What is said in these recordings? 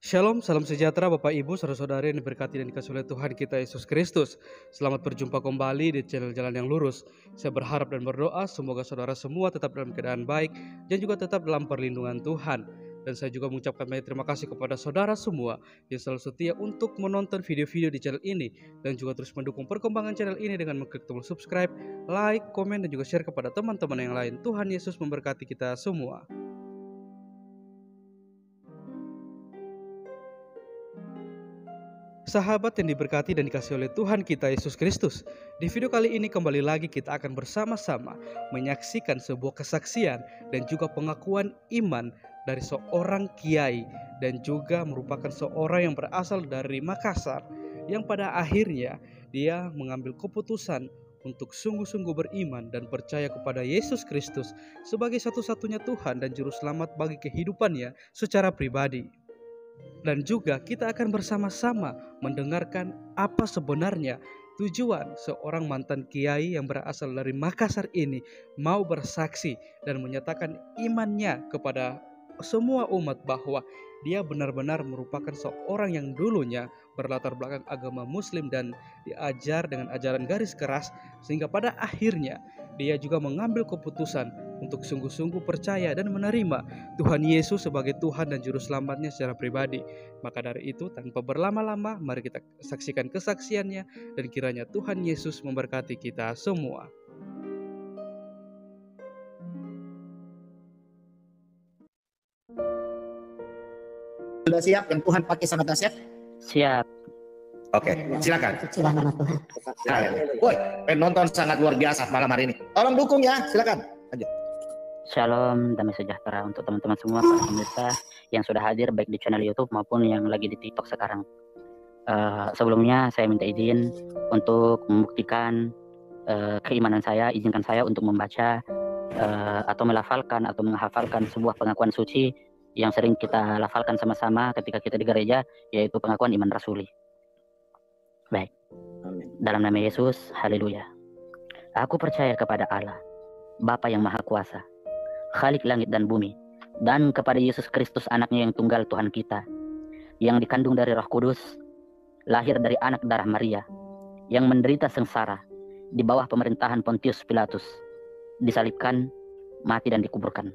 Shalom, salam sejahtera Bapak Ibu, saudara-saudari yang diberkati dan dikasihi oleh Tuhan kita Yesus Kristus. Selamat berjumpa kembali di channel Jalan yang Lurus. Saya berharap dan berdoa semoga saudara semua tetap dalam keadaan baik dan juga tetap dalam perlindungan Tuhan. Dan saya juga mengucapkan banyak terima kasih kepada saudara semua yang selalu setia untuk menonton video-video di channel ini dan juga terus mendukung perkembangan channel ini dengan mengklik tombol subscribe, like, komen, dan juga share kepada teman-teman yang lain. Tuhan Yesus memberkati kita semua. Sahabat yang diberkati dan dikasihi oleh Tuhan kita Yesus Kristus, di video kali ini kembali lagi kita akan bersama-sama menyaksikan sebuah kesaksian dan juga pengakuan iman dari seorang kiai dan juga merupakan seorang yang berasal dari Makassar yang pada akhirnya dia mengambil keputusan untuk sungguh-sungguh beriman dan percaya kepada Yesus Kristus sebagai satu-satunya Tuhan dan Juru Selamat bagi kehidupannya secara pribadi. Dan juga kita akan bersama-sama mendengarkan apa sebenarnya tujuan seorang mantan kiai yang berasal dari Makassar ini mau bersaksi dan menyatakan imannya kepada semua umat bahwa dia benar-benar merupakan seorang yang dulunya berlatar belakang agama Muslim dan diajar dengan ajaran garis keras, sehingga pada akhirnya dia juga mengambil keputusan untuk sungguh-sungguh percaya dan menerima Tuhan Yesus sebagai Tuhan dan Juru Selamatnya secara pribadi. Maka dari itu, tanpa berlama-lama, mari kita saksikan kesaksiannya dan kiranya Tuhan Yesus memberkati kita semua. Sudah siap yang Tuhan pakai sama dahsyat? Siap. Oke, silakan. Silakan nama Tuhan. Woi, penonton sangat luar biasa malam hari ini. Tolong dukung ya, silakan. Lanjut. Shalom, damai sejahtera untuk teman-teman semua para pemirsa yang sudah hadir baik di channel YouTube maupun yang lagi di TikTok sekarang. Sebelumnya saya minta izin untuk membuktikan keimanan saya. Izinkan saya untuk membaca atau melafalkan atau menghafalkan sebuah pengakuan suci yang sering kita lafalkan sama-sama ketika kita di gereja, yaitu pengakuan iman rasuli. Baik. Amin. Dalam nama Yesus, haleluya. Aku percaya kepada Allah, Bapa yang Maha Kuasa, Khalik langit dan bumi, dan kepada Yesus Kristus anaknya yang tunggal Tuhan kita, yang dikandung dari Roh Kudus, lahir dari anak darah Maria, yang menderita sengsara di bawah pemerintahan Pontius Pilatus, disalibkan, mati dan dikuburkan,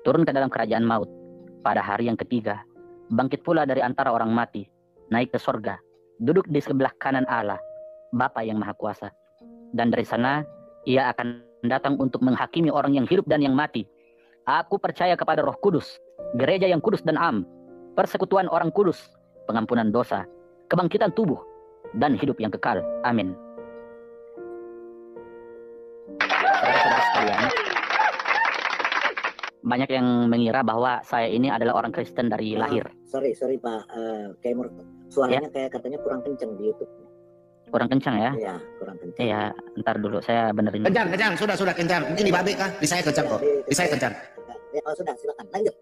turun ke dalam kerajaan maut, pada hari yang ketiga, bangkit pula dari antara orang mati, naik ke sorga, duduk di sebelah kanan Allah, Bapa yang Maha Kuasa. Dan dari sana, ia akan datang untuk menghakimi orang yang hidup dan yang mati. Aku percaya kepada Roh Kudus, gereja yang kudus dan am, persekutuan orang kudus, pengampunan dosa, kebangkitan tubuh, dan hidup yang kekal. Amin. Saudara-saudara sekalian, banyak yang mengira bahwa saya ini adalah orang Kristen dari lahir. Sorry Pak Kemur, suaranya kayak katanya kurang kenceng di YouTube. Kurang kencang ya? Iya, kurang kenceng. Iya, ntar dulu saya benerin. Kencang, sudah kencang. Ini di Babe kah? Di saya kencang kok. Di saya kencang. Ya, sudah, silakan lanjut.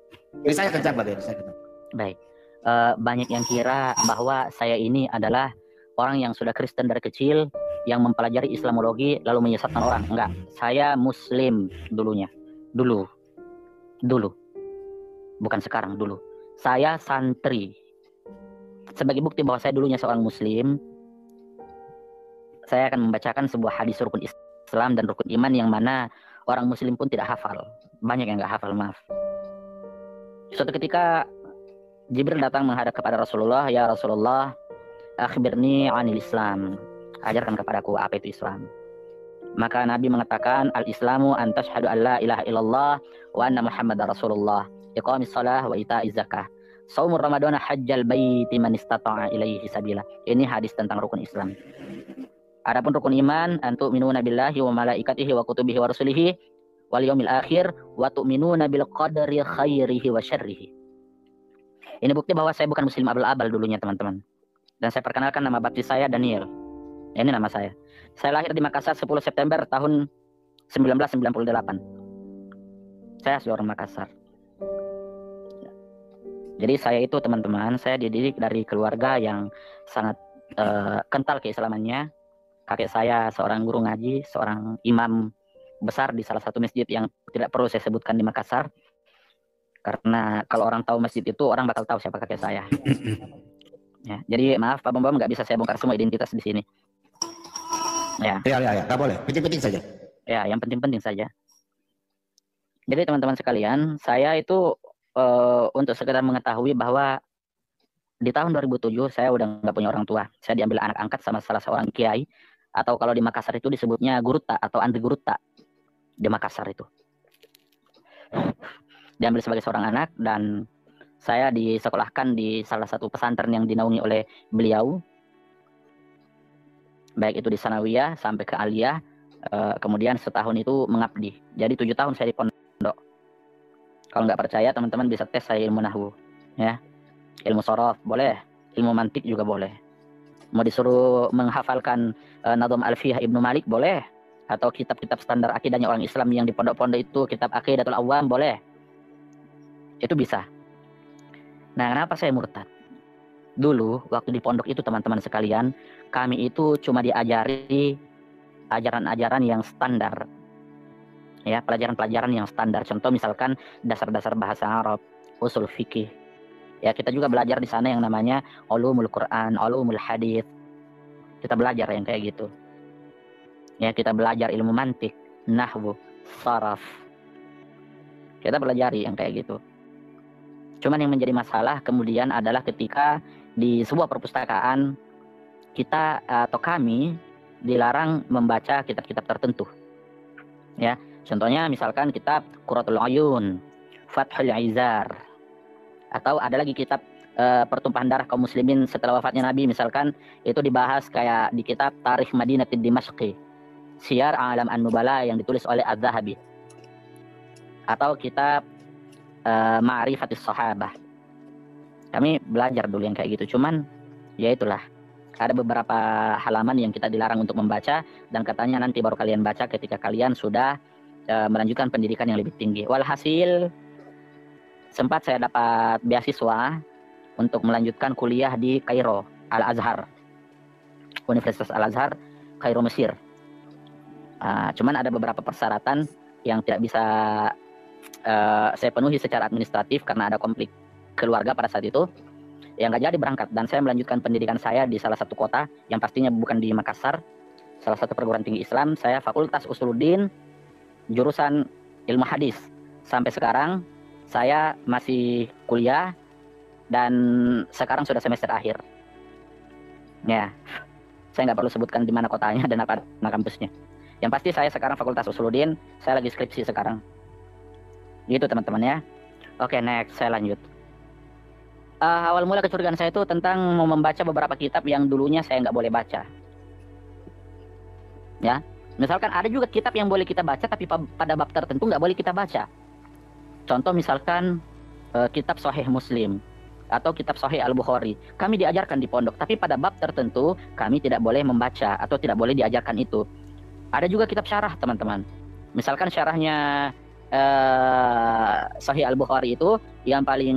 Di saya kencang, Babe. Di saya kencang. Baik. Banyak yang kira bahwa saya ini adalah orang yang sudah Kristen dari kecil, yang mempelajari Islamologi lalu menyesatkan orang. Enggak, saya Muslim dulunya. Dulu. Bukan sekarang, dulu. Saya santri. Sebagai bukti bahwa saya dulunya seorang Muslim, saya akan membacakan sebuah hadis rukun Islam dan rukun iman yang mana orang Muslim pun tidak hafal. Banyak yang nggak hafal, maaf. Suatu ketika Jibril datang menghadap kepada Rasulullah, ya Rasulullah, akhbirni anil Islam. Ajarkan kepadaku apa itu Islam. Maka Nabi mengatakan, al-Islamu an tashhadu an la ilaha illallah wa anna Muhammadar Rasulullah, iqamis shalah wa ita'iz zakah, shaumur ramadana hajjal baiti man istata'a ilaihi sabila. Ini hadis tentang rukun Islam. Adapun rukun iman, antu minuna billahi wa malaikatihi wa kutubihi wa rusulihi wal yaumil akhir wa tu'minuna bil qadari khairihi wa syarrihi. Ini bukti bahwa saya bukan Muslim abal-abal dulunya, teman-teman. Dan saya perkenalkan, nama baptis saya Daniel. Ini nama saya. Saya lahir di Makassar 10 September tahun 1998. Saya asli orang Makassar. Jadi saya itu, teman-teman, saya dididik dari keluarga yang sangat kental keislamannya. Kakek saya seorang guru ngaji, seorang imam besar di salah satu masjid yang tidak perlu saya sebutkan di Makassar. Karena kalau orang tahu masjid itu, orang bakal tahu siapa kakek saya. Ya, jadi maaf Pak Bambam, nggak bisa saya bongkar semua identitas di sini. Ya, Nggak boleh. Penting-penting saja. ya, yang penting-penting saja. Jadi teman-teman sekalian, saya itu untuk sekedar mengetahui bahwa di tahun 2007 saya udah nggak punya orang tua. Saya diambil anak angkat sama salah seorang kiai, atau kalau di Makassar itu disebutnya guruta atau Andri Guruta di Makassar itu. Diambil sebagai seorang anak, dan saya disekolahkan di salah satu pesantren yang dinaungi oleh beliau, baik itu di Sanawiyah sampai ke Aliyah. Kemudian setahun itu mengabdi. Jadi 7 tahun saya di pondok. Kalau nggak percaya teman-teman bisa tes saya ilmu nahwu, ya, ilmu sorof boleh, ilmu mantik juga boleh. Mau disuruh menghafalkan Nadhum Alfiyah Ibnu Malik boleh, atau kitab-kitab standar akidahnya orang Islam yang di pondok-pondok itu, kitab Aqidatul Awam boleh. Itu bisa. Nah, kenapa saya murtad? Dulu waktu di pondok itu teman-teman sekalian, kami itu cuma diajari ajaran-ajaran yang standar. Ya, pelajaran-pelajaran yang standar. Contoh misalkan dasar-dasar bahasa Arab, usul fikih. Ya, kita juga belajar di sana yang namanya ulumul Quran, ulumul hadits. Kita belajar yang kayak gitu. Ya, kita belajar ilmu mantik, nahwu, saraf. Kita pelajari yang kayak gitu. Cuman yang menjadi masalah kemudian adalah ketika di sebuah perpustakaan kita atau kami dilarang membaca kitab-kitab tertentu. Ya, contohnya misalkan kitab Qurratul Uyun, Fathul Izar, atau ada lagi kitab pertumpahan darah kaum muslimin setelah wafatnya Nabi, misalkan itu dibahas kayak di kitab Tarikh Madinatid Dimashqi, Syiar Alam An-Nubala yang ditulis oleh Az-Zahabi, atau kitab Ma'rifatis Sahabah. Kami belajar dulu yang kayak gitu. Cuman ya itulah, ada beberapa halaman yang kita dilarang untuk membaca, dan katanya nanti baru kalian baca ketika kalian sudah melanjutkan pendidikan yang lebih tinggi. Walhasil sempat saya dapat beasiswa untuk melanjutkan kuliah di Kairo, Al-Azhar, Universitas Al-Azhar, Kairo, Mesir. Cuman ada beberapa persyaratan yang tidak bisa saya penuhi secara administratif karena ada konflik keluarga pada saat itu, yang nggak jadi berangkat. Dan saya melanjutkan pendidikan saya di salah satu kota yang pastinya bukan di Makassar, salah satu perguruan tinggi Islam. Saya Fakultas Usuluddin, jurusan ilmu hadis. Sampai sekarang saya masih kuliah, dan sekarang sudah semester akhir. Ya, saya nggak perlu sebutkan di mana kotanya dan apa kampusnya. Yang pasti saya sekarang Fakultas Usuluddin, saya lagi skripsi sekarang. Gitu teman-teman ya. Oke, next, saya lanjut. Awal mula kecurigaan saya itu tentang mau membaca beberapa kitab yang dulunya saya nggak boleh baca. Ya, misalkan ada juga kitab yang boleh kita baca, tapi pada bab tertentu nggak boleh kita baca. Contoh misalkan kitab Sahih Muslim atau kitab Sahih Al-Bukhari. Kami diajarkan di pondok, tapi pada bab tertentu kami tidak boleh membaca atau tidak boleh diajarkan itu. Ada juga kitab syarah teman-teman. Misalkan syarahnya Sahih Al-Bukhari itu yang paling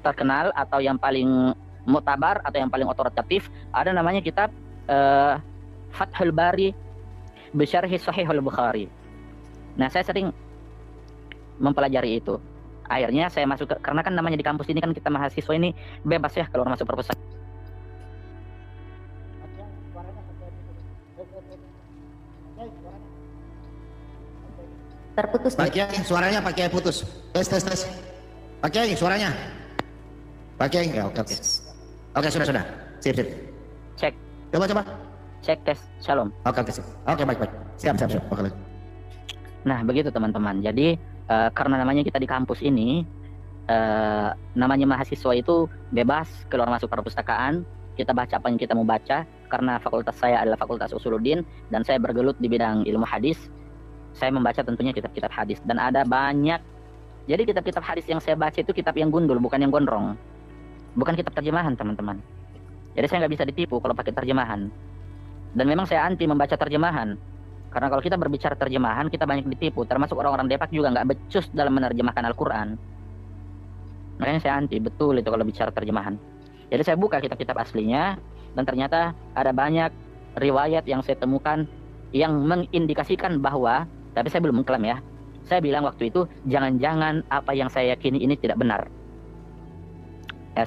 terkenal atau yang paling mutabar atau yang paling otoritatif, ada namanya kitab Fathul Bari Bisyarhi Sahih Al-Bukhari. Nah, saya sering mempelajari itu. Akhirnya saya masuk karena kan namanya di kampus ini kan kita mahasiswa ini bebas ya keluar masuk perpustakaan. Terputus. Pak Kiai, suaranya Pak Kiai putus. Tes. Pak Kiai, suaranya. Pak Kiai, ya, oke. Oke, sudah. Sip. Cek. Coba. Cek tes. Shalom. Oke, sip. Oke, baik. Siap. Oke. Nah, begitu teman-teman. Jadi karena namanya kita di kampus ini, namanya mahasiswa itu bebas keluar masuk perpustakaan. Kita baca apa yang kita mau baca. Karena fakultas saya adalah Fakultas Usuluddin dan saya bergelut di bidang ilmu hadis. Saya membaca tentunya kitab-kitab hadis, dan ada banyak. Jadi kitab-kitab hadis yang saya baca itu kitab yang gundul, bukan yang gondrong, bukan kitab terjemahan teman-teman. Jadi saya nggak bisa ditipu kalau pakai terjemahan. Dan memang saya anti membaca terjemahan, karena kalau kita berbicara terjemahan kita banyak ditipu. Termasuk orang-orang Depak juga nggak becus dalam menerjemahkan Al-Quran. Makanya saya anti betul itu kalau bicara terjemahan. Jadi saya buka kitab-kitab aslinya, dan ternyata ada banyak riwayat yang saya temukan yang mengindikasikan bahwa, tapi saya belum mengklaim ya, Saya bilang waktu itu, jangan-jangan apa yang saya yakini ini tidak benar. Ya,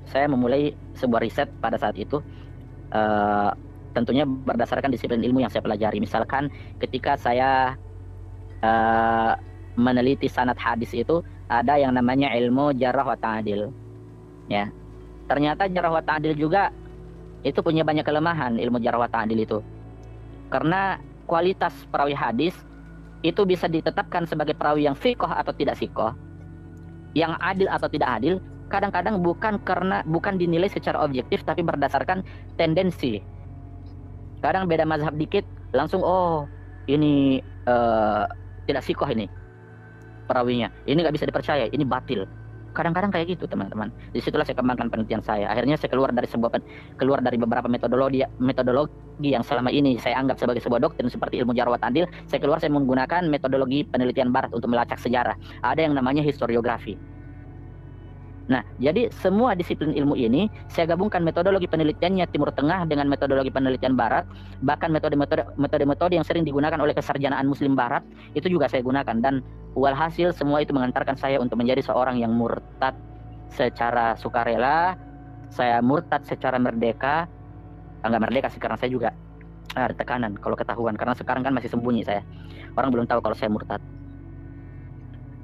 saya memulai sebuah riset pada saat itu, tentunya berdasarkan disiplin ilmu yang saya pelajari. Misalkan ketika saya meneliti sanad hadis itu, ada yang namanya ilmu jarah wa ta'dil. Ya, ternyata jarah wa ta'dil juga itu punya banyak kelemahan, ilmu jarah wa ta'dil itu. Karena kualitas perawi hadis itu bisa ditetapkan sebagai perawi yang sikoh atau tidak sikoh, yang adil atau tidak adil. Kadang-kadang bukan dinilai secara objektif, tapi berdasarkan tendensi. Kadang beda mazhab dikit, langsung ini tidak sikoh ini perawinya, ini nggak bisa dipercaya, ini batil. Kadang-kadang kayak gitu teman-teman. Disitulah saya kembangkan penelitian saya. Akhirnya saya keluar dari beberapa metodologi yang selama ini saya anggap sebagai sebuah doktrin seperti ilmu jarh wa ta'dil. Saya menggunakan metodologi penelitian barat untuk melacak sejarah. Ada yang namanya historiografi. Nah, jadi semua disiplin ilmu ini saya gabungkan metodologi penelitiannya Timur Tengah dengan metodologi penelitian Barat, bahkan metode-metode yang sering digunakan oleh kesarjanaan Muslim Barat itu juga saya gunakan, dan walhasil semua itu mengantarkan saya untuk menjadi seorang yang murtad secara sukarela. Saya murtad secara merdeka, nggak merdeka sih, karena saya juga ada tekanan kalau ketahuan, karena sekarang kan masih sembunyi saya, orang belum tahu kalau saya murtad.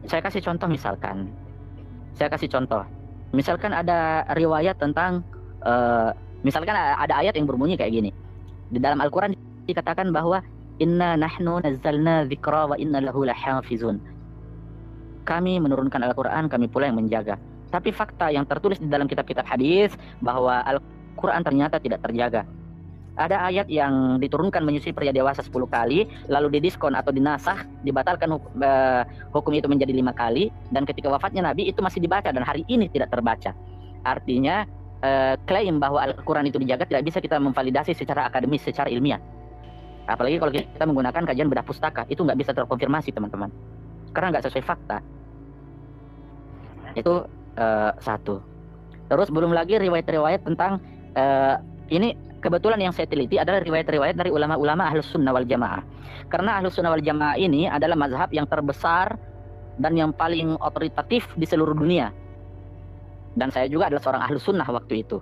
Saya kasih contoh, misalkan ada riwayat tentang misalkan ada ayat yang berbunyi kayak gini. Di dalam Al-Quran dikatakan bahwa inna nahnu nazzalna dzikra wa inna lahu lahafizun. Kami menurunkan Al-Quran, kami pula yang menjaga. Tapi fakta yang tertulis di dalam kitab-kitab hadis bahwa Al-Quran ternyata tidak terjaga. Ada ayat yang diturunkan menyusui pria dewasa 10 kali, lalu didiskon atau dinasah, dibatalkan hukum itu menjadi 5 kali, dan ketika wafatnya Nabi itu masih dibaca dan hari ini tidak terbaca. Artinya klaim bahwa Al-Quran itu dijaga tidak bisa kita memvalidasi secara akademis, secara ilmiah. Apalagi kalau kita menggunakan kajian bedah pustaka, itu nggak bisa terkonfirmasi teman-teman, karena nggak sesuai fakta. Itu satu. Terus belum lagi riwayat-riwayat tentang ini kebetulan yang saya teliti adalah riwayat-riwayat dari ulama-ulama Ahlus Sunnah wal Jamaah. Karena Ahlus Sunnah wal Jamaah ini adalah mazhab yang terbesar dan yang paling otoritatif di seluruh dunia. Dan saya juga adalah seorang Ahlus Sunnah waktu itu.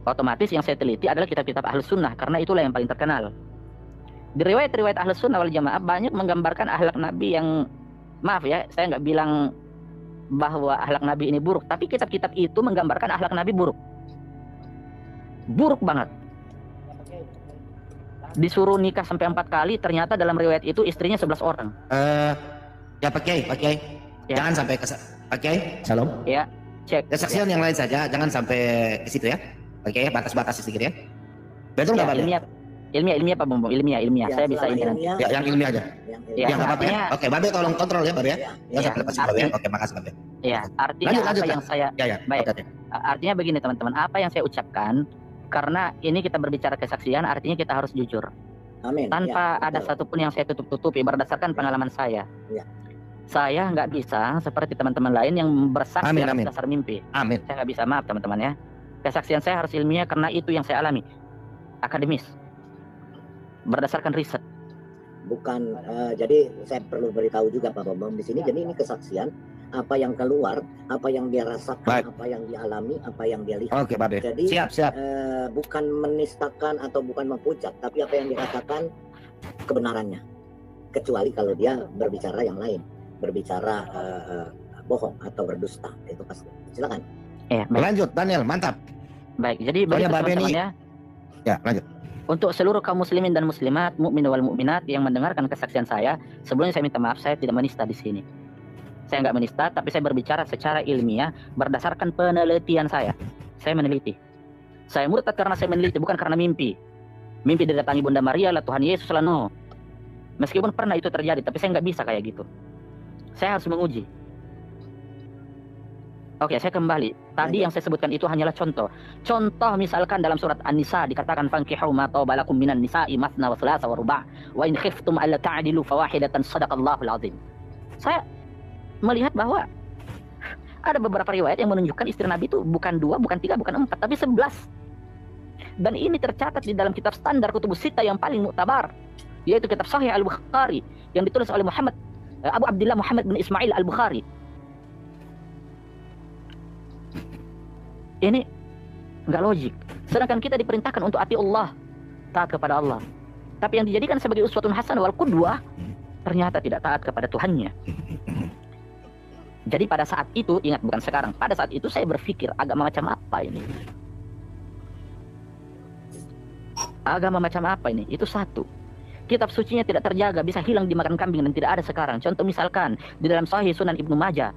Otomatis yang saya teliti adalah kitab-kitab Ahlus Sunnah, karena itulah yang paling terkenal. Di riwayat-riwayat Ahlus Sunnah wal Jamaah banyak menggambarkan akhlak Nabi yang, maaf ya, saya nggak bilang bahwa akhlak Nabi ini buruk, tapi kitab-kitab itu menggambarkan akhlak Nabi buruk. Buruk banget. Disuruh nikah sampai 4 kali, ternyata dalam riwayat itu istrinya 11 orang. Ya pakai. Ya. Jangan sampai pakai. Shalom. Ya, cek. Kesaksian yang lain saja, jangan sampai ke situ ya. Oke, batas-batas sedikit ya. Betul nggak ya, Babe? Ilmiah Pak Bambang, ilmiah. Ya, saya bisa ini nanti. Ya, yang ilmiah aja. Ya, Ya, nggak apa-apa ya. Oke, Babe tolong kontrol ya Babe ya. Ya, sampai lepas Babe ya. Oke, makasih Babe. Ya, artinya Lanjut, apa yang saya Ya. baik. Oke. Artinya begini teman-teman, apa yang saya ucapkan, karena ini kita berbicara kesaksian, artinya kita harus jujur. Amin. Tanpa Ya, ada betul. satupun yang saya tutup-tutupi berdasarkan pengalaman saya. Ya. Saya nggak bisa seperti teman-teman lain yang bersaksi Amin, atas amin. dasar mimpi. Amin. Saya nggak bisa, maaf teman-teman ya. Kesaksian saya harus ilmiah karena itu yang saya alami, akademis, berdasarkan riset. Bukan jadi saya perlu beritahu juga Pak Bambang di sini. Jadi ini kesaksian apa yang keluar, apa yang dia rasakan, Baik. apa yang dialami, apa yang dia lihat. Oke, Babe. Jadi Siap. bukan menistakan atau bukan mengpucat, tapi apa yang dikatakan kebenarannya. Kecuali kalau dia berbicara yang lain, berbicara bohong atau berdusta, itu pasti. Silakan. Ya, baik. Lanjut, Daniel, mantap. Baik. Jadi Soalnya begitu Babe teman-teman ini- ya. Ya, lanjut. Untuk seluruh kaum muslimin dan muslimat, mukmin wal mukminat yang mendengarkan kesaksian saya, sebelumnya saya minta maaf, saya tidak menista di sini. Saya nggak menista, tapi saya berbicara secara ilmiah berdasarkan penelitian saya. Saya meneliti. Saya murtad karena saya meneliti, bukan karena mimpi. Mimpi didatangi Bunda Maria lah, Tuhan Yesus lah, no. Meskipun pernah itu terjadi, tapi saya nggak bisa kayak gitu. Saya harus menguji. Oke, saya kembali. Tadi yang saya sebutkan itu hanyalah contoh. Contoh misalkan dalam surat An-Nisa dikatakan fankihu ma taba lakum minan nisa'i mathna wa thulatha wa ruba' wa in khiftum alla ta'dilu fawahidatan sadaqallahul azim. Saya melihat bahwa ada beberapa riwayat yang menunjukkan istri Nabi itu bukan 2, bukan 3, bukan 4, tapi 11. Dan ini tercatat di dalam kitab standar kutubus sita yang paling muktabar, yaitu kitab Sahih Al-Bukhari yang ditulis oleh Muhammad Abu Abdullah Muhammad bin Ismail Al-Bukhari. Ini nggak logik. Sedangkan kita diperintahkan untuk ati Allah, taat kepada Allah. Tapi yang dijadikan sebagai uswatun hasanah wal qudwah ternyata tidak taat kepada Tuhannya. Jadi pada saat itu, ingat bukan sekarang, pada saat itu saya berpikir agama macam apa ini? Agama macam apa ini? Itu satu. Kitab sucinya tidak terjaga, bisa hilang dimakan kambing dan tidak ada sekarang. Contoh misalkan di dalam Sahih Sunan Ibnu Majah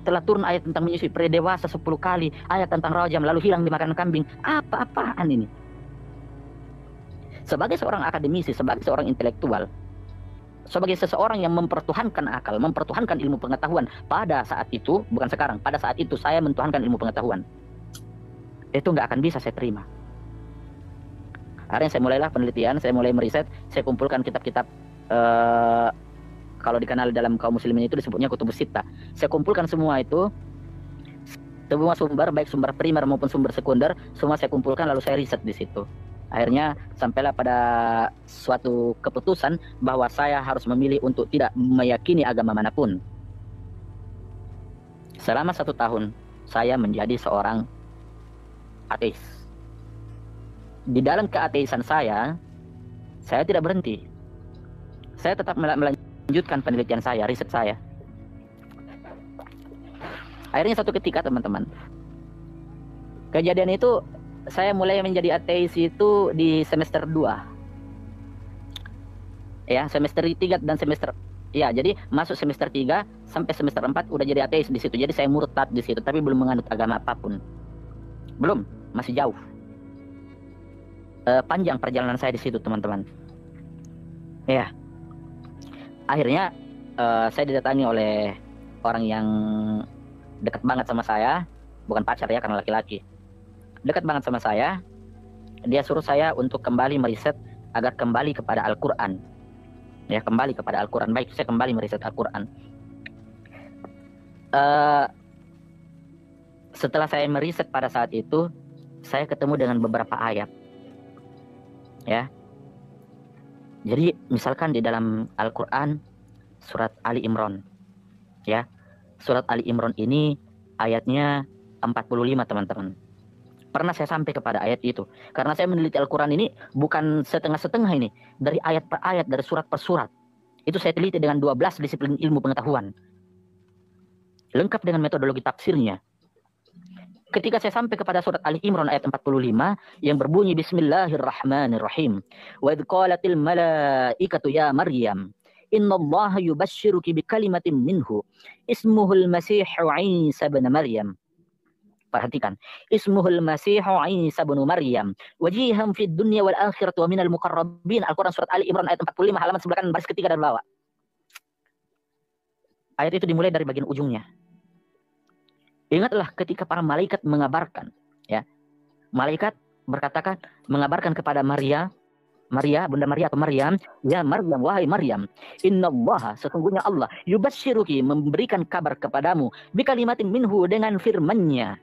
telah turun ayat tentang menyusui pria dewasa 10 kali, ayat tentang rajam lalu hilang dimakan kambing. Apa-apaan ini? Sebagai seorang akademisi, sebagai seorang intelektual, sebagai seseorang yang mempertuhankan akal, mempertuhankan ilmu pengetahuan pada saat itu, bukan sekarang, pada saat itu saya mentuhankan ilmu pengetahuan. Itu nggak akan bisa saya terima. Akhirnya saya mulailah penelitian, saya mulai meriset, saya kumpulkan kitab-kitab, kalau dikenal dalam kaum muslimin itu disebutnya kutubus sittah. Saya kumpulkan semua itu, semua sumber, baik sumber primer maupun sumber sekunder, semua saya kumpulkan lalu saya riset di situ. Akhirnya sampailah pada suatu keputusan bahwa saya harus memilih untuk tidak meyakini agama manapun. Selama 1 tahun saya menjadi seorang ateis. Di dalam keateisan saya tidak berhenti. Saya tetap melanjutkan penelitian saya, riset saya. Akhirnya satu ketika teman-teman, kejadian itu saya mulai menjadi ateis itu di semester 2. Ya, semester 3 dan semester, ya, jadi masuk semester 3 sampai semester 4 udah jadi ateis di situ. Jadi saya murtad di situ, tapi belum menganut agama apapun. Belum, masih jauh. Panjang perjalanan saya di situ, teman-teman. Ya. Akhirnya saya didatangi oleh orang yang dekat banget sama saya, bukan pacar ya, karena laki-laki. Dekat banget sama saya. Dia suruh saya untuk kembali meriset agar kembali kepada Al-Quran. Ya, kembali kepada Al-Quran. Baik, saya kembali meriset Al-Quran. Setelah saya meriset pada saat itu, saya ketemu dengan beberapa ayat. Ya. Jadi misalkan di dalam Al-Quran surat Ali Imran. Ya. Surat Ali Imran ini ayatnya 45, teman-teman. Pernah saya sampai kepada ayat itu. Karena saya meneliti Al-Quran ini bukan setengah-setengah ini. Dari ayat per ayat, dari surat per surat. Itu saya teliti dengan 12 disiplin ilmu pengetahuan. Lengkap dengan metodologi tafsirnya. Ketika saya sampai kepada surat Ali Imran ayat 45 yang berbunyi Bismillahirrahmanirrahim. Wa idh qalatil malaikatu ya Maryam innallaha yubashshiruki bikalimatin minhu ismuhul Masihu Isa bin Maryam. Perhatikan, ismuhul Masihu Isa bin Maryam wajihan fid dunya wal akhirati wa minal muqarrabin. Al-Quran surat Ali Imran ayat 45 halaman sebelah kanan baris ketiga dan bawah. Ayat itu dimulai dari bagian ujungnya. Ingatlah ketika para malaikat mengabarkan, ya, malaikat berkatakan mengabarkan kepada Maria, Bunda Maria atau Maryam, ya Maryam, wahai Maryam, innallaha, sesungguhnya Allah, yubasyshiruki, memberikan kabar kepadamu, bikalimatin minhu, dengan firman-Nya.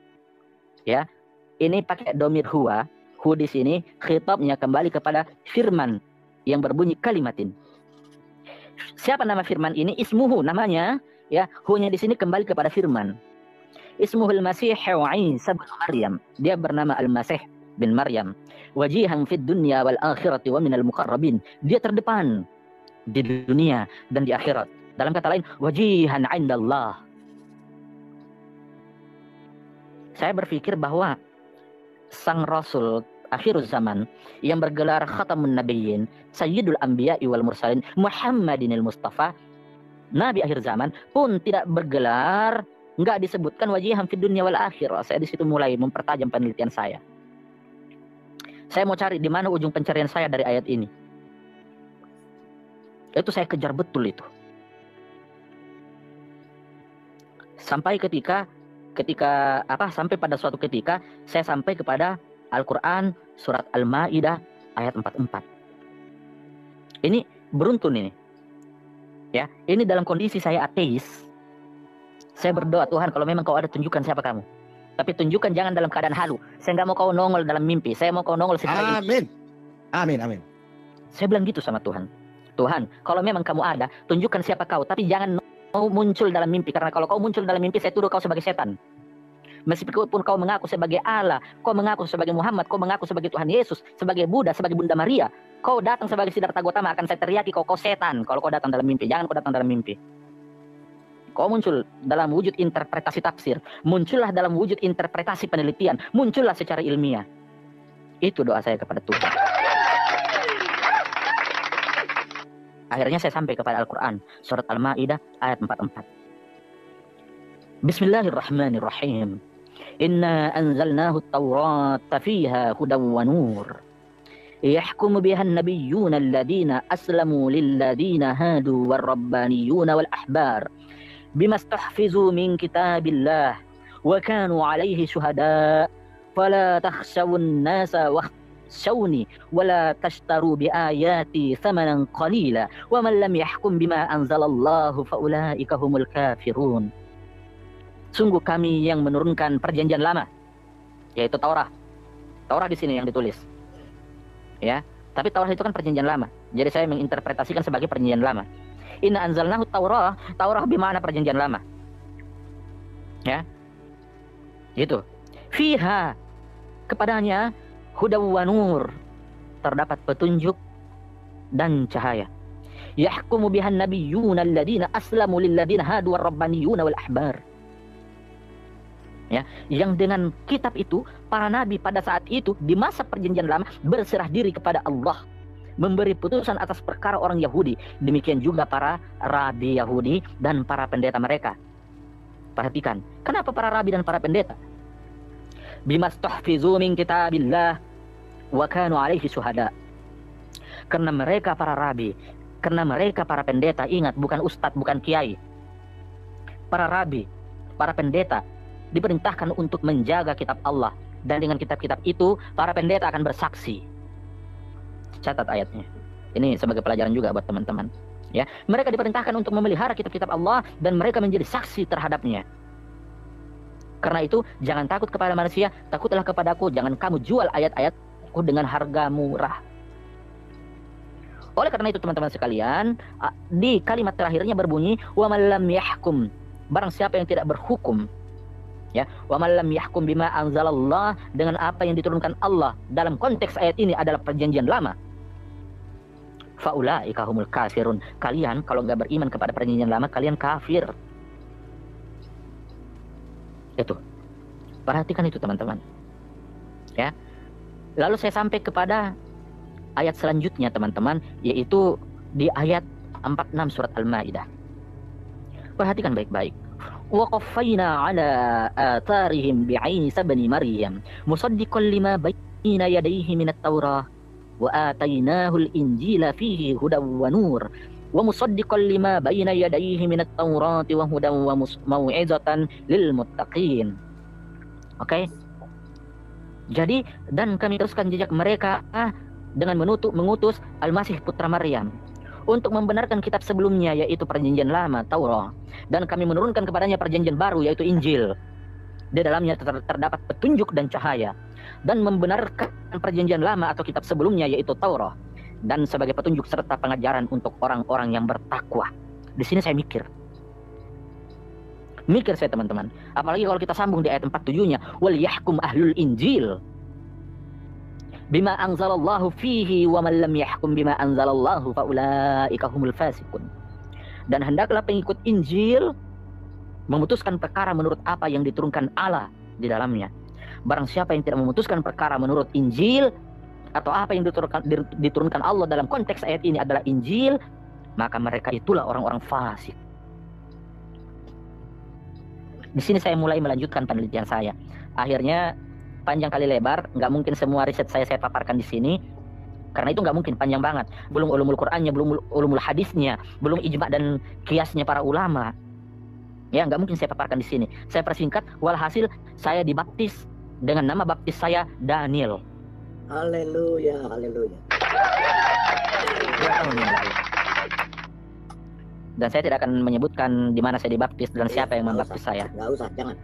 Ya, ini pakai domir huwa, hu di sini khitabnya kembali kepada firman yang berbunyi kalimatin. Siapa nama firman ini? Ismuhu, namanya, ya, hu-nya di sini kembali kepada firman. Ismuhul Masih Isa bin Maryam. Dia bernama Al-Masih bin Maryam. Wajihan fid dunya wal akhirati wa minal muqarrabin. Dia terdepan di dunia dan di akhirat. Dalam kata lain, wajihan 'indallah. Saya berpikir bahwa sang Rasul akhir zaman yang bergelar Khatamun Nabiyyin, Sayyidul Anbiya'i wal Mursalin, Muhammadinil Mustafa, Nabi akhir zaman pun tidak bergelar, nggak disebutkan wajihan fid dunya wal akhirah. Saya di situ mulai mempertajam penelitian saya. Saya mau cari di mana ujung pencarian saya dari ayat ini. Itu saya kejar betul itu. Sampai sampai pada suatu ketika saya sampai kepada Al-Quran surat Al-Maidah ayat 44. Ini beruntun ini. Ya, ini dalam kondisi saya ateis. Saya berdoa, Tuhan, kalau memang kau ada, tunjukkan siapa kamu. Tapi tunjukkan jangan dalam keadaan halu. Saya nggak mau kau nongol dalam mimpi. Saya mau kau nongol secara Amin. Amin, amin. Saya bilang gitu sama Tuhan. Tuhan, kalau memang kamu ada, tunjukkan siapa kau, tapi jangan mau muncul dalam mimpi, karena kalau kau muncul dalam mimpi, saya tuduh kau sebagai setan. Meskipun kau mengaku sebagai Allah, kau mengaku sebagai Muhammad, kau mengaku sebagai Tuhan Yesus, sebagai Buddha, sebagai Bunda Maria, kau datang sebagai Siddhartha Gautama, akan saya teriaki kau setan kalau kau datang dalam mimpi. Jangan kau datang dalam mimpi. Kau muncul dalam wujud interpretasi tafsir, muncullah dalam wujud interpretasi penelitian, muncullah secara ilmiah. Itu doa saya kepada Tuhan. Akhirnya saya sampai kepada Al-Quran, surat Al-Ma'idah ayat 44. Bismillahirrahmanirrahim. Inna anzalnahu at-taurata fiha hudan wa nur. Yahkumu biha an-nabiyyuna alladhina aslamu lilladhina hadu war-rabbaniyuna wal-ahbar bima istahfizu min kitabillah wa kanu 'alaihi syuhada fala takhshawun nasa wakhshawni wala tashtaru bi ayati thamanan qalila wa man lam yahkum bima anzalallahu faulaika humul kafirun. Sungguh kami yang menurunkan perjanjian lama, yaitu Taurat. Taurat di sini yang ditulis. Ya, tapi Taurat itu kan perjanjian lama. Jadi saya menginterpretasikan sebagai perjanjian lama. Inna anzalnahu Taurah, Taurah bermakna perjanjian lama. Ya. Gitu. Fiha, kepadanya hudaw wa nur, terdapat petunjuk dan cahaya. Yahkumu bihan nabiyyuna alladhina aslamu lilladhina hadu war-rabbaniyuna wal ahbar. Ya, yang dengan kitab itu para nabi pada saat itu di masa perjanjian lama berserah diri kepada Allah, memberi putusan atas perkara orang Yahudi. Demikian juga para rabi Yahudi dan para pendeta mereka. Perhatikan, kenapa para rabi dan para pendeta? Bimastahfizu min kitabillah wa kanu 'alaihi syuhada. Karena mereka para rabi, karena mereka para pendeta, ingat bukan ustadz, bukan kiai. Para rabi, para pendeta diperintahkan untuk menjaga kitab Allah, dan dengan kitab-kitab itu para pendeta akan bersaksi. Catat ayatnya. Ini sebagai pelajaran juga buat teman-teman. Ya, mereka diperintahkan untuk memelihara kitab-kitab Allah dan mereka menjadi saksi terhadapnya. Karena itu jangan takut kepada manusia, takutlah kepadaku. Jangan kamu jual ayat-ayatku dengan harga murah. Oleh karena itu teman-teman sekalian, di kalimat terakhirnya berbunyi wa man lam yahkum, barang siapa yang tidak berhukum, ya, wa man lam yahkum bima anzalallah, dengan apa yang diturunkan Allah. Dalam konteks ayat ini adalah perjanjian lama. Faulaika humul kafirun. Kalian kalau nggak beriman kepada perjanjian lama, kalian kafir. Itu. Perhatikan itu teman-teman. Ya. Lalu saya sampai kepada ayat selanjutnya teman-teman, yaitu di ayat 46 surat Al-Maidah. Perhatikan baik-baik. وَقَفَّيْنَا عَلَى آثَارِهِمْ بِعِيسَى ابْنِ مَرْيَمَ مُصَدِّقًا لِمَا بَيْنَ يَدَيْهِ مِنَ التَّوْرَاةِ وَآتَيْنَاهُ الْإِنْجِيلَ فِيهِ هُدًى وَنُورٌ وَمُصَدِّقًا لِمَا بَيْنَ يَدَيْهِ مِنَ التَّوْرَاةِ وَهُدًى وَمَوْعِظَةً لِلْمُتَّقِينَ. Oke. Jadi dan kami teruskan jejak mereka dengan mengutus Al-Masih putra Maryam untuk membenarkan kitab sebelumnya, yaitu perjanjian lama Taurat, dan kami menurunkan kepadanya perjanjian baru, yaitu Injil. Di dalamnya terdapat petunjuk dan cahaya, dan membenarkan perjanjian lama atau kitab sebelumnya, yaitu Taurat, dan sebagai petunjuk serta pengajaran untuk orang-orang yang bertakwa. Di sini saya mikir saya teman-teman, apalagi kalau kita sambung di ayat 47-nya, wal yahkum ahlul Injil bima anzalallahu fihi wa man lam yahkum bima anzalallahu faulaika humul fasiqun. Dan hendaklah pengikut Injil memutuskan perkara menurut apa yang diturunkan Allah di dalamnya. Barang siapa yang tidak memutuskan perkara menurut Injil atau apa yang diturunkan Allah dalam konteks ayat ini adalah Injil, maka mereka itulah orang-orang fasik. Di sini saya mulai melanjutkan penelitian saya. Akhirnya panjang kali lebar, nggak mungkin semua riset saya paparkan di sini, karena itu nggak mungkin, panjang banget. Belum ulumul Qur'annya, belum ulumul hadisnya, belum ijma' dan kiasnya para ulama. Ya, nggak mungkin saya paparkan di sini. Saya persingkat, walhasil saya dibaptis dengan nama baptis saya Daniel. Haleluya, haleluya. Dan saya tidak akan menyebutkan di mana saya dibaptis dan siapa yang membaptis saya. Nggak usah, jangan,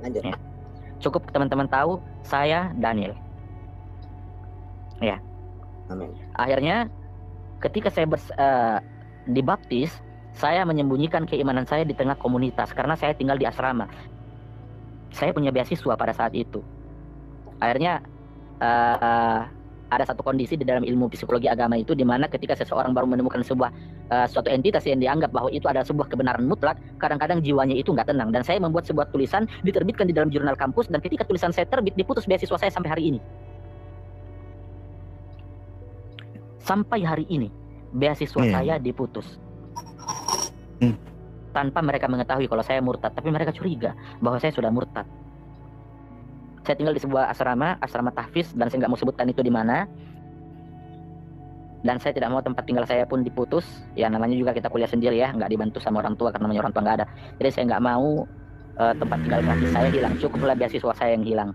lanjut. Ya. Cukup teman-teman tahu saya Daniel. Ya. Amin. Akhirnya ketika saya dibaptis, saya menyembunyikan keimanan saya di tengah komunitas karena saya tinggal di asrama. Saya punya beasiswa pada saat itu. Akhirnya ada satu kondisi di dalam ilmu psikologi agama itu, di mana ketika seseorang baru menemukan sebuah suatu entitas yang dianggap bahwa itu adalah sebuah kebenaran mutlak, kadang-kadang jiwanya itu nggak tenang. Dan saya membuat sebuah tulisan, diterbitkan di dalam jurnal kampus, dan ketika tulisan saya terbit, diputus beasiswa saya sampai hari ini. Sampai hari ini beasiswa saya diputus. Tanpa mereka mengetahui kalau saya murtad, tapi mereka curiga bahwa saya sudah murtad. Saya tinggal di sebuah asrama tahfiz, dan saya nggak mau sebutkan itu di mana. Dan saya tidak mau tempat tinggal saya pun diputus. Ya namanya juga kita kuliah sendiri ya, nggak dibantu sama orang tua karena namanya orang tua nggak ada. Jadi saya nggak mau tempat tinggal gratis saya hilang, cukuplah beasiswa saya yang hilang.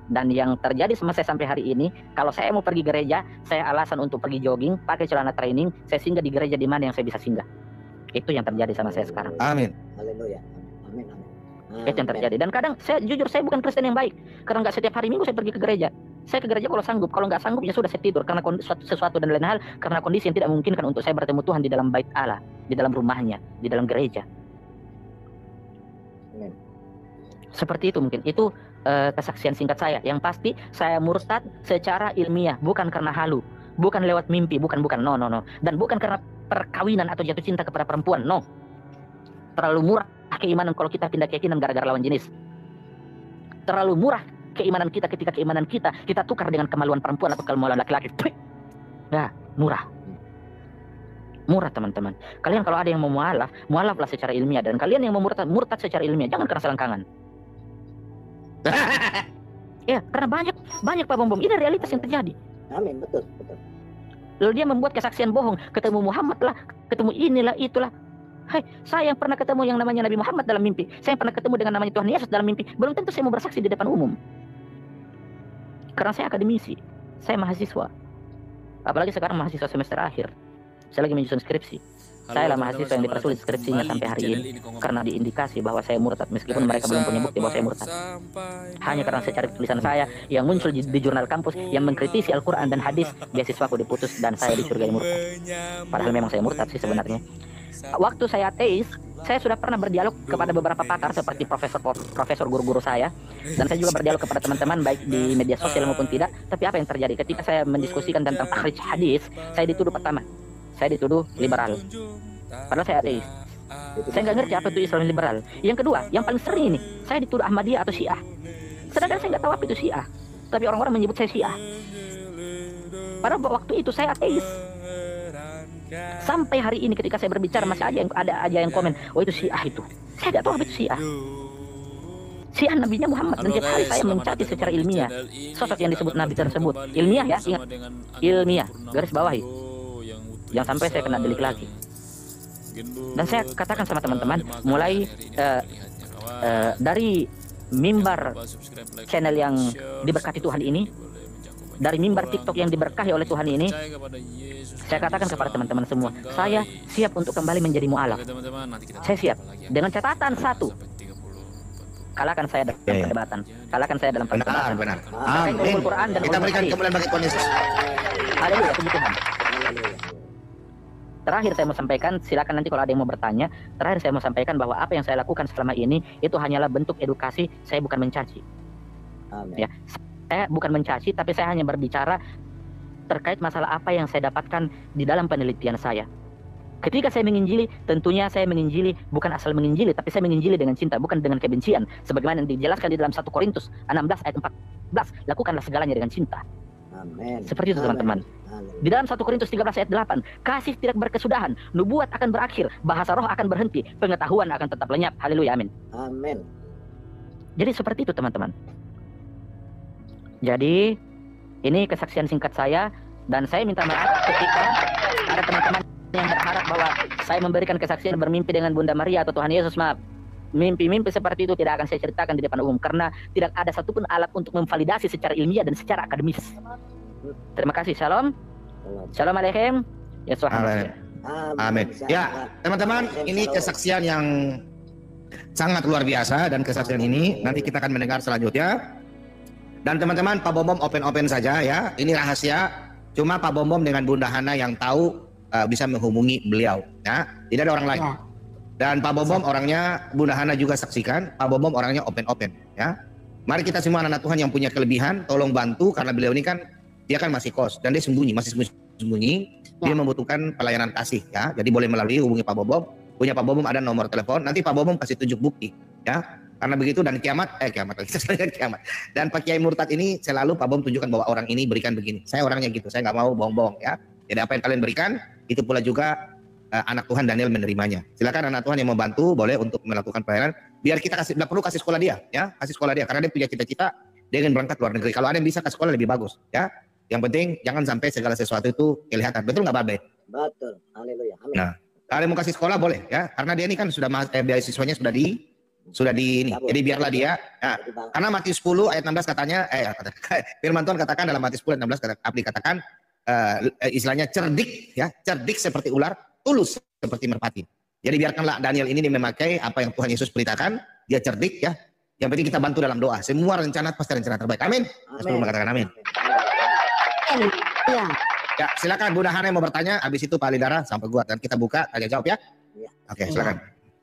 Dan yang terjadi sama saya sampai hari ini, kalau saya mau pergi gereja, saya alasan untuk pergi jogging, pakai celana training, saya singgah di gereja di mana yang saya bisa singgah. Itu yang terjadi sama saya sekarang. Amin. Haleluya. Amin. Itu yang terjadi. Dan kadang saya jujur, saya bukan Kristen yang baik, karena nggak setiap hari Minggu saya pergi ke gereja. Saya ke gereja kalau sanggup, kalau nggak sanggup ya sudah saya tidur karena sesuatu dan lain hal, karena kondisi yang tidak memungkinkan untuk saya bertemu Tuhan di dalam bait Allah, di dalam rumahnya, di dalam gereja. Amin. Seperti itu mungkin. Itu kesaksian singkat saya. Yang pasti saya murtad secara ilmiah, bukan karena halu, bukan lewat mimpi, bukan, no. Dan bukan karena perkawinan atau jatuh cinta kepada perempuan, no. Terlalu murah keimanan kalau kita pindah keyakinan gara-gara lawan jenis. Terlalu murah keimanan kita ketika keimanan kita tukar dengan kemaluan perempuan atau kemaluan laki-laki. Nah, murah teman-teman. Kalian kalau ada yang mau mualaflah secara ilmiah, dan kalian yang mau murtad secara ilmiah, jangan karena selangkangan. Ya, karena banyak Pak Bom. Ini realitas yang terjadi. Amin, betul. Lalu dia membuat kesaksian bohong, ketemu Muhammad lah, ketemu inilah itulah. Hai, saya yang pernah ketemu yang namanya Nabi Muhammad dalam mimpi, saya yang pernah ketemu dengan namanya Tuhan Yesus dalam mimpi, belum tentu saya mau bersaksi di depan umum. Karena saya akademisi, saya mahasiswa. Apalagi sekarang mahasiswa semester akhir. Saya lagi menyusun skripsi. Saya lah mahasiswa yang dipersulit skripsinya sampai hari ini karena diindikasi bahwa saya murtad, meskipun mereka belum punya bukti bahwa saya murtad. Hanya karena saya cari tulisan saya yang muncul di jurnal kampus yang mengkritisi Al-Quran dan hadis, beasiswaku diputus dan saya dicurigai murtad. Padahal memang saya murtad sih sebenarnya. Waktu saya ateis, saya sudah pernah berdialog kepada beberapa pakar seperti profesor guru-guru saya, dan saya juga berdialog kepada teman-teman baik di media sosial maupun tidak. Tapi apa yang terjadi ketika saya mendiskusikan tentang takhrij hadis, saya dituduh pertama, saya dituduh liberal. Padahal saya ateis. Saya nggak ngerti apa itu Islam liberal. Yang kedua, yang paling sering ini, saya dituduh Ahmadiyah atau Syiah. Sedangkan saya nggak tahu apa itu Syiah, tapi orang-orang menyebut saya Syiah. Padahal waktu itu saya ateis. Sampai hari ini ketika saya berbicara masih ada aja yang komen, oh itu Syiah itu. Saya nggak tahu apa itu Syiah. Syiah nabinya Muhammad, dan tiap hari saya mencari secara ilmiah sosok yang disebut nabi tersebut. Ilmiah ya, ingat, ilmiah, garis bawahi. Jangan sampai saya kena delik lagi. Dan saya katakan sama teman-teman, mulai dari mimbar channel yang diberkati Tuhan ini, dari mimbar TikTok yang diberkahi oleh Tuhan ini, saya katakan kepada teman-teman semua, saya siap untuk kembali menjadi mu'alaf. Saya siap, dengan catatan satu, kalahkan saya dalam perdebatan, kalahkan saya dalam perdebatan. Benar. Amin. Kita berikan kemuliaan bagi kondisi. Haleluya, puji Tuhan. Terakhir saya mau sampaikan, silakan nanti kalau ada yang mau bertanya. Terakhir saya mau sampaikan bahwa apa yang saya lakukan selama ini itu hanyalah bentuk edukasi. Saya bukan mencaci. Ya, saya bukan mencaci, tapi saya hanya berbicara terkait masalah apa yang saya dapatkan di dalam penelitian saya. Ketika saya menginjili, tentunya saya menginjili bukan asal menginjili, tapi saya menginjili dengan cinta, bukan dengan kebencian. Sebagaimana yang dijelaskan di dalam 1 Korintus 16 ayat 14, lakukanlah segalanya dengan cinta. Amin. Seperti itu teman-teman. Di dalam 1 Korintus 13 ayat 8, kasih tidak berkesudahan, nubuat akan berakhir, bahasa roh akan berhenti, pengetahuan akan tetap lenyap. Haleluya, amin. Amin. Jadi seperti itu teman-teman. Jadi ini kesaksian singkat saya, dan saya minta maaf ketika ada teman-teman yang berharap bahwa saya memberikan kesaksian bermimpi dengan Bunda Maria atau Tuhan Yesus. Maaf, mimpi-mimpi seperti itu tidak akan saya ceritakan di depan umum, karena tidak ada satupun alat untuk memvalidasi secara ilmiah dan secara akademis. Terima kasih. Shalom. Shalom alaikum. Ya Tuhan. Amin. Ya, teman-teman, ini kesaksian yang sangat luar biasa, dan kesaksian ini nanti kita akan mendengar selanjutnya. Dan teman-teman, Pak Bom open-open saja ya. Ini rahasia. Cuma Pak Bom dengan Bunda Hana yang tahu bisa menghubungi beliau. Ya, tidak ada orang lain. Ya. Dan Pak Bom orangnya, Bunda Hana juga saksikan, Pak Bom orangnya open. Ya, mari kita semua anak Tuhan yang punya kelebihan, tolong bantu karena beliau ini kan dia kan masih kos dan dia masih sembunyi. Dia membutuhkan pelayanan kasih. Ya, jadi boleh melalui hubungi Pak Bom. Punya Pak Bom ada nomor telepon. Nanti Pak Bom kasih tunjuk bukti. Ya. Karena begitu dan kiamat lagi kiamat. Dan Pak Kiai Murtad ini selalu Pak Bom tunjukkan bahwa orang ini berikan begini. Saya orangnya gitu, saya nggak mau bohong-bohong ya. Jadi apa yang kalian berikan, itu pula juga anak Tuhan Daniel menerimanya. Silakan anak Tuhan yang mau bantu boleh untuk melakukan pelayanan. Biar kita nggak perlu kasih sekolah dia, ya, kasih sekolah dia. Karena dia punya cita-cita, dia ingin berangkat luar negeri. Kalau ada yang bisa ke sekolah lebih bagus, ya. Yang penting jangan sampai segala sesuatu itu kelihatan. Betul nggak Pak Be? Betul. Haleluya. Amin. Nah, kalau mau kasih sekolah boleh, ya. Karena dia ini kan sudah beasiswanya sudah di ini. Jadi biarlah dia. Nah, karena Matius 10 ayat 16 katanya firman Tuhan katakan dalam Matius 10 ayat 16 Abdi katakan istilahnya cerdik ya, cerdik seperti ular, tulus seperti merpati. Jadi biarkanlah Daniel ini memakai apa yang Tuhan Yesus perintahkan, dia cerdik ya. Yang penting kita bantu dalam doa. Semua rencana pasti rencana terbaik. Amin. Sebelum mengatakan amin. Iya. Ya, silakan Bunda Hana yang mau bertanya, habis itu Pak Lidara sampai gua dan kita buka tanya jawab ya. Oke, silakan.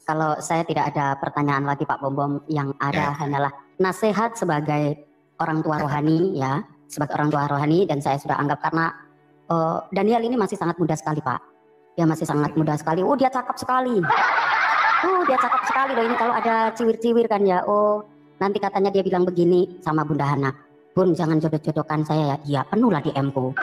Kalau saya tidak ada pertanyaan lagi Pak Bom, yang ada hanyalah nasihat sebagai orang tua rohani ya, sebagai orang tua rohani, dan saya sudah anggap karena Daniel ini masih sangat muda sekali Pak. Dia masih sangat muda sekali. Oh, dia cakep sekali. Dia cakep sekali loh ini kalau ada ciwir-ciwir kan ya. Oh, nanti katanya dia bilang begini sama Bunda Hana. Bun, jangan jodoh-jodohkan saya ya. Iya, penuh lah di MO.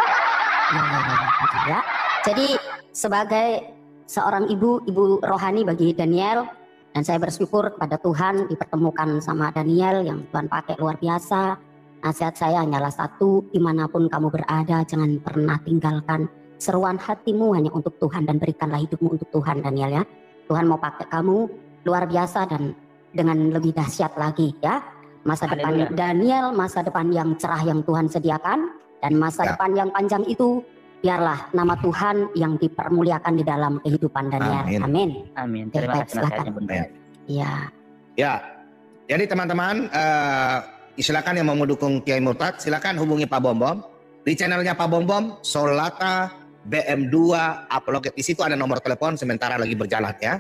Ya. Jadi sebagai seorang ibu rohani bagi Daniel, dan saya bersyukur kepada Tuhan dipertemukan sama Daniel yang Tuhan pakai luar biasa. Nasihat saya hanyalah satu, dimanapun kamu berada jangan pernah tinggalkan seruan hatimu hanya untuk Tuhan dan berikanlah hidupmu untuk Tuhan Daniel ya. Tuhan mau pakai kamu luar biasa dan dengan lebih dahsyat lagi ya. Masa depan Daniel, masa depan yang cerah yang Tuhan sediakan, dan masa depan yang panjang itu biarlah nama Tuhan yang dipermuliakan di dalam kehidupan Daniel. Amin. Amin. Terima kasih nasihatnya Bunda. Iya. Ya. Jadi teman-teman, silakan yang mau mendukung Kiai Murtad, silakan hubungi Pak Bom. Di channelnya Pak Bom, Solata BM2 Apologet. Di situ ada nomor telepon sementara lagi berjalan ya.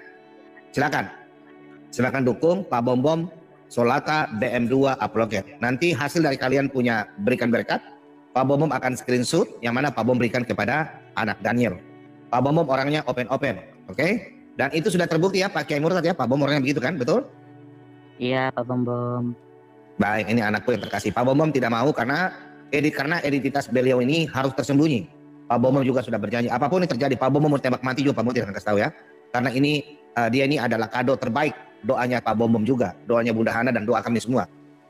Silakan dukung Pak Bom, Solata BM2 Apologet. Nanti hasil dari kalian punya berikan berkat, Pak Bom akan screenshot yang mana Pak Bom berikan kepada anak Daniel. Pak Bom orangnya open, oke? Dan itu sudah terbukti ya Pak Kiai Murtad ya, Pak Bom orangnya begitu kan, betul? Iya Pak Bom. Baik, ini anakku yang terkasih. Pak Bom tidak mau karena identitas beliau ini harus tersembunyi. Pak Bom juga sudah berjanji, apapun yang terjadi, Pak Bom mau tembak mati juga Pak Bom tidak akan kasih tahu ya. Karena ini dia ini adalah kado terbaik, doanya Pak Bom juga, doanya Bunda Hana dan doa kami semua.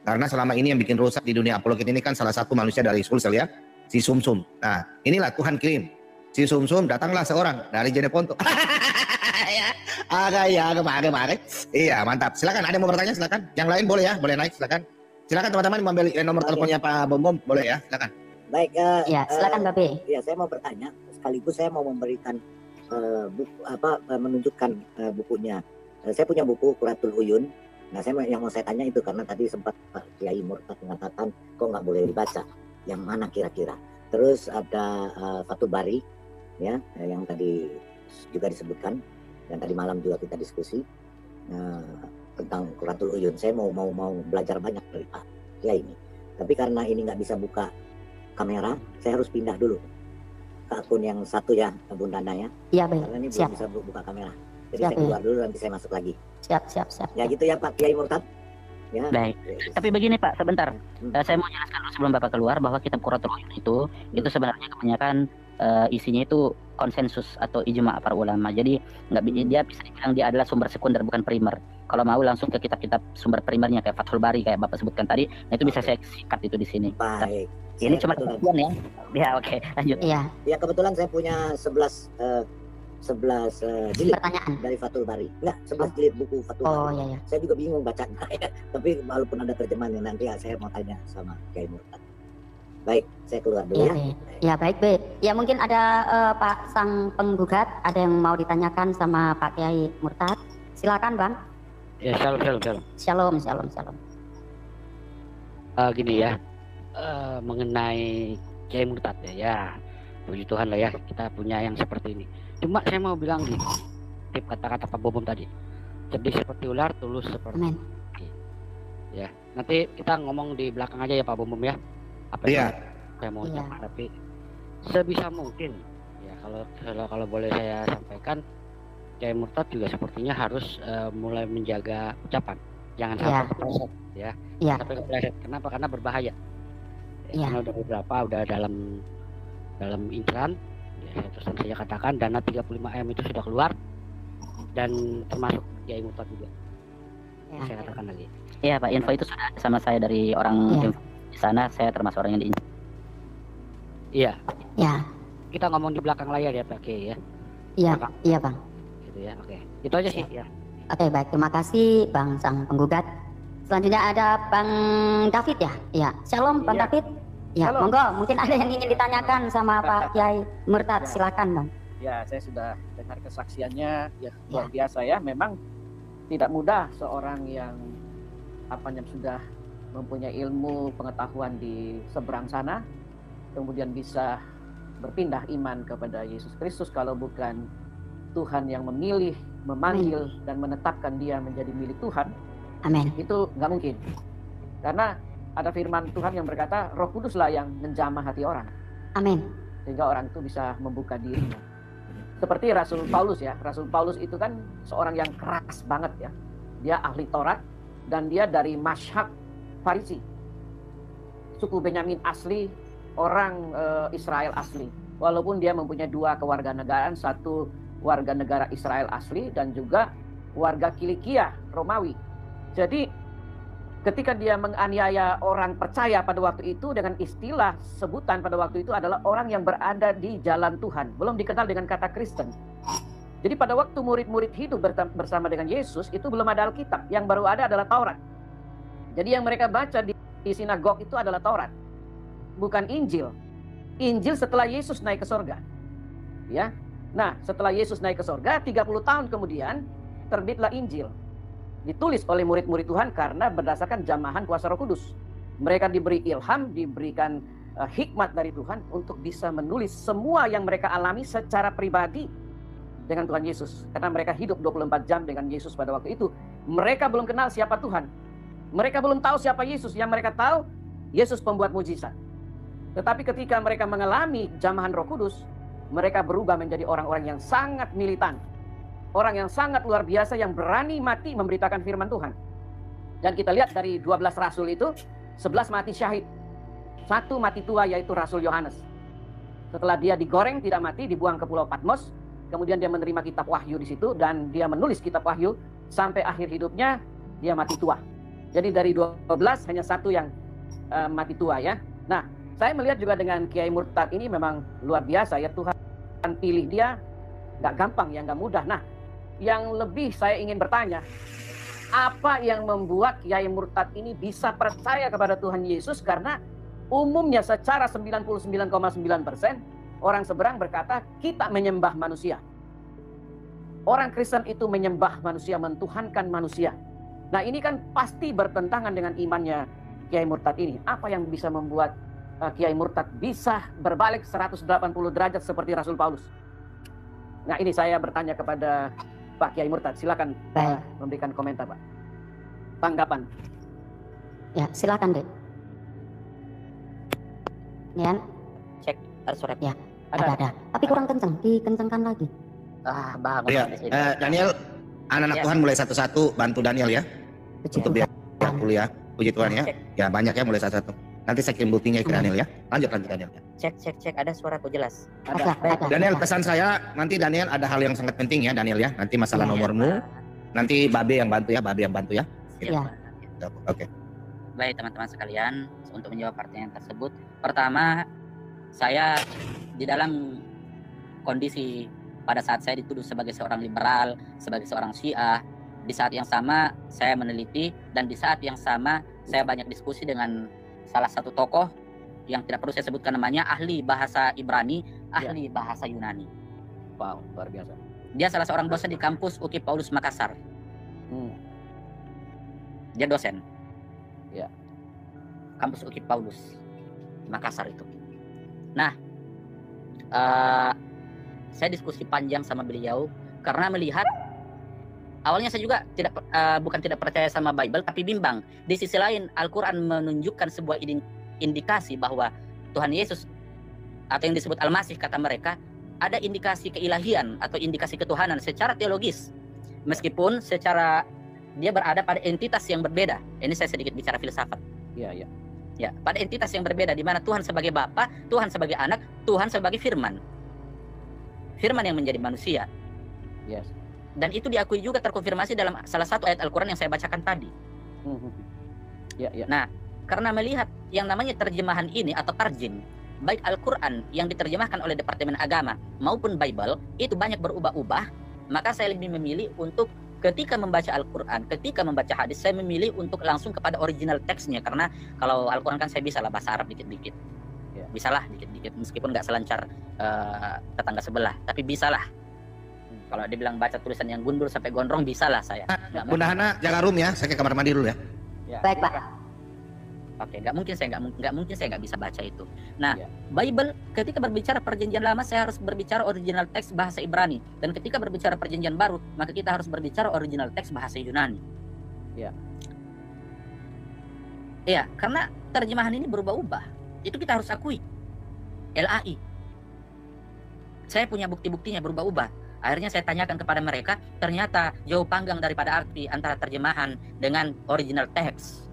Karena selama ini yang bikin rusak di dunia apologet ini kan salah satu manusia dari Sulsel ya, si Sumsum. Nah, inilah Tuhan kirim. Si Sumsum datanglah seorang dari Jeneponto. Agak. Iya, mantap. Silakan, ada yang mau bertanya silakan. Yang lain boleh ya, boleh naik silakan. Silakan teman-teman mengambil nomor teleponnya Pak Bom, boleh ya, silakan. Baik, ya, silakan Babe. Ya, saya mau bertanya, sekaligus saya mau memberikan menunjukkan bukunya. Saya punya buku Quratul Uyun. Nah, yang mau saya tanya itu karena tadi sempat Pak Kiai Murtad mengatakan kok nggak boleh dibaca. Yang mana kira-kira? Terus ada Fathul Bari, ya, yang tadi juga disebutkan, dan tadi malam juga kita diskusi tentang Quratul Uyun. Saya mau belajar banyak dari Pak Kiai ini. Tapi karena ini nggak bisa buka kamera, saya harus pindah dulu ke akun yang satu ya, Bunda Nana ya. Iya, baik. Karena ini Siap. belum bisa buka kamera. Jadi saya keluar dulu, nanti saya masuk lagi. Siap. Ya gitu ya Pak Kiai Murtad. Ya. Baik. Tapi begini Pak, sebentar. Saya mau jelaskan dulu sebelum Bapak keluar bahwa kitab Quratul Uyun itu sebenarnya kebanyakan isinya itu konsensus atau ijma para ulama. Jadi dia bisa dibilang dia adalah sumber sekunder bukan primer. Kalau mau langsung ke kitab-kitab sumber primernya kayak Fathul Bari kayak Bapak sebutkan tadi, nah itu bisa saya sikat itu di sini. Baik. Ini cuma kebetulan ya. Ya oke, lanjut. Iya. Ya kebetulan saya punya 11 jilid Pertanyaan dari Fathul Bari. Enggak, 11 jilid buku Fathul Oh Bari. iya. Saya juga bingung bacanya. Tapi walaupun ada terjemahannya nanti saya mau tanya sama Kiai Murtad. Baik, saya keluar dulu ya. Ya baik. Ya mungkin ada Pak sang penggugat ada yang mau ditanyakan sama Pak Kiai Murtad. Silakan Bang. Ya, shalom. Shalom. Gini ya, mengenai Kiai Murtad ya, puji Tuhan lah ya kita punya yang seperti ini. Cuma saya mau bilang gini, tip kata-kata Pak Bobom tadi. Cerdik seperti ular, tulus seperti Amin. ya. Nanti kita ngomong di belakang aja ya Pak Bobom ya. Apa Iya. yang mau Iya. ucapkan, tapi sebisa mungkin ya kalau boleh saya sampaikan, Kiai Murtad juga sepertinya harus mulai menjaga ucapan. Jangan sampai Iya. kepleset ya. Iya. Sampai kepleset. Kenapa? Karena berbahaya. Ya, Iya. karena udah beberapa udah dalam inceran. Ya, saya terus saja katakan dana 35M itu sudah keluar dan termasuk Kiai Murtad juga. Ya. Saya katakan lagi. Iya Pak, info itu sudah ada sama saya dari orang Iya. info di sana. Saya termasuk orang yang di Iya, Ya, kita ngomong di belakang layar ya Pak Kiai ya. iya, iya Bang. Gitu ya. Oke. Itu aja sih ya. Oke, baik. Terima kasih Bang sang penggugat. Selanjutnya ada Bang David ya. Iya. Shalom Bang Iya. David. Ya, Shalom. monggo. Mungkin ada yang ingin ditanyakan sama Pak Kiai Murtad. Silakan Bang. Ya, saya sudah dengar kesaksiannya, ya luar biasa ya. Memang tidak mudah seorang yang sudah mempunyai ilmu pengetahuan di seberang sana, kemudian bisa berpindah iman kepada Yesus Kristus kalau bukan Tuhan yang memilih, memanggil dan menetapkan dia menjadi milik Tuhan. Amin. Itu nggak mungkin. Karena ada firman Tuhan yang berkata, Roh Kuduslah yang menjamah hati orang, Amin. sehingga orang itu bisa membuka dirinya. Seperti Rasul Paulus ya. Rasul Paulus itu kan seorang yang keras banget ya. Dia ahli Taurat dan dia dari Masyhab Farisi. Suku Benyamin asli, orang Israel asli. Walaupun dia mempunyai dua kewarganegaraan, satu warga negara Israel asli dan juga warga Kilikia Romawi. Jadi ketika dia menganiaya orang percaya pada waktu itu dengan istilah sebutan pada waktu itu adalah orang yang berada di jalan Tuhan, belum dikenal dengan kata Kristen. Jadi pada waktu murid-murid hidup bersama dengan Yesus itu belum ada Alkitab, yang baru ada adalah Taurat. Jadi yang mereka baca di sinagog itu adalah Taurat, bukan Injil. Injil setelah Yesus naik ke sorga. Ya. Nah, setelah Yesus naik ke sorga, 30 tahun kemudian terbitlah Injil. Ditulis oleh murid-murid Tuhan karena berdasarkan jamahan kuasa Roh Kudus. Mereka diberi ilham, diberikan hikmat dari Tuhan untuk bisa menulis semua yang mereka alami secara pribadi dengan Tuhan Yesus. Karena mereka hidup 24 jam dengan Yesus pada waktu itu. Mereka belum kenal siapa Tuhan. Mereka belum tahu siapa Yesus. Yang mereka tahu, Yesus pembuat mujizat. Tetapi ketika mereka mengalami jamahan Roh Kudus, mereka berubah menjadi orang-orang yang sangat militan. Orang yang sangat luar biasa yang berani mati memberitakan firman Tuhan. Dan kita lihat dari 12 rasul itu, 11 mati syahid. 1 mati tua yaitu Rasul Yohanes. Setelah dia digoreng tidak mati, dibuang ke Pulau Patmos. Kemudian dia menerima kitab Wahyu di situ dan dia menulis kitab Wahyu sampai akhir hidupnya dia mati tua. Jadi dari 12 hanya 1 yang mati tua ya. Nah, saya melihat juga dengan Kiai Murtad ini memang luar biasa ya, Tuhan pilih dia nggak gampang ya, nggak mudah. Nah, yang lebih saya ingin bertanya, apa yang membuat Kiai Murtad ini bisa percaya kepada Tuhan Yesus? Karena umumnya secara 99,9% orang seberang berkata kita menyembah manusia. Orang Kristen itu menyembah manusia, mentuhankan manusia. Nah, ini kan pasti bertentangan dengan imannya Kiai Murtad ini. Apa yang bisa membuat Kiai Murtad bisa berbalik 180 derajat seperti Rasul Paulus? Nah, ini saya bertanya kepada Pak Kiai Murtad. Silakan memberikan komentar, Pak. Tanggapan. Ya, silakan, Dek. Nian, Cek, ada suara. ya, ada. Tapi kurang kenceng, dikencengkan lagi. Bang. Ya, Daniel, anak-anak Ya. Tuhan mulai satu-satu bantu Daniel ya. Puji Untuk dia Tuhan. dulu ya. Puji Tuhan ya. Ya banyak ya mulai satu-satu. Nanti saya kirim buktinya ke Daniel ya. Lanjut Daniel. Cek, ada suaraku jelas. Ada. Daniel, pesan saya nanti Daniel ada hal yang sangat penting ya Daniel ya. Nanti masalah nomormu. Nanti Babe yang bantu ya. Ya. Oke. Baik teman-teman sekalian, untuk menjawab pertanyaan tersebut, pertama saya di dalam kondisi pada saat saya dituduh sebagai seorang liberal, sebagai seorang Syiah, di saat yang sama saya meneliti dan di saat yang sama saya banyak diskusi dengan salah satu tokoh yang tidak perlu saya sebutkan namanya, ahli bahasa Ibrani, ahli bahasa Yunani. Wow, luar biasa. Dia salah seorang dosen di kampus UKI Paulus Makassar. Dia dosen. Ya. Kampus UKI Paulus Makassar itu. Nah, saya diskusi panjang sama beliau karena melihat awalnya saya juga bukan tidak percaya sama Bible, tapi bimbang. Di sisi lain Al-Quran menunjukkan sebuah indikasi bahwa Tuhan Yesus atau yang disebut Al-Masih kata mereka ada indikasi keilahian atau indikasi ketuhanan secara teologis, meskipun secara dia berada pada entitas yang berbeda. Ini saya sedikit bicara filsafat. Iya. Ya, pada entitas yang berbeda, di mana Tuhan sebagai Bapa, Tuhan sebagai Anak, Tuhan sebagai Firman. Firman yang menjadi manusia. Yes. Dan itu diakui juga terkonfirmasi dalam salah satu ayat Al-Quran yang saya bacakan tadi. Ya. Nah, karena melihat yang namanya terjemahan ini atau tarjim, baik Al-Quran yang diterjemahkan oleh Departemen Agama maupun Bible, itu banyak berubah-ubah, maka saya lebih memilih untuk ketika membaca Al-Quran, ketika membaca hadis, saya memilih untuk langsung kepada original teksnya. Karena kalau Al-Quran kan saya bisa lah bahasa Arab dikit-dikit. Bisalah dikit-dikit, meskipun nggak selancar tetangga sebelah, tapi bisalah. Kalau dibilang baca tulisan yang gundul sampai gondrong, bisalah saya. Bunda Hana jaga room ya, saya ke kamar mandi dulu ya. Baik, Pak. Oke, nggak mungkin saya nggak bisa baca itu. Nah, Bible ketika berbicara perjanjian lama, saya harus berbicara original teks bahasa Ibrani, dan ketika berbicara perjanjian baru, maka kita harus berbicara original teks bahasa Yunani. Iya, karena terjemahan ini berubah-ubah. Itu kita harus akui. LAI. Saya punya bukti-buktinya berubah-ubah. Akhirnya saya tanyakan kepada mereka, ternyata jauh panggang daripada arti antara terjemahan dengan original teks.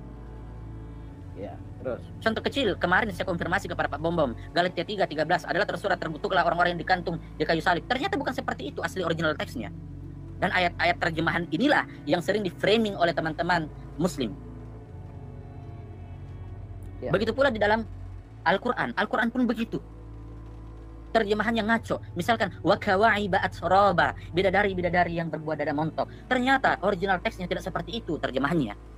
Ya, terus. Contoh kecil, kemarin saya konfirmasi kepada Pak Bom, Galatia 3:13 adalah tersurat terkutuklah orang-orang yang digantung di kayu salib. Ternyata bukan seperti itu asli original teksnya. Dan ayat-ayat terjemahan inilah yang sering di-framing oleh teman-teman muslim. Begitu pula di dalam Al-Quran. Al-Quran pun begitu. Terjemahannya ngaco. Misalkan wa kawaiba atsraba, bidadari-bidadari yang berbuah dada montok. Ternyata original teksnya tidak seperti itu terjemahannya.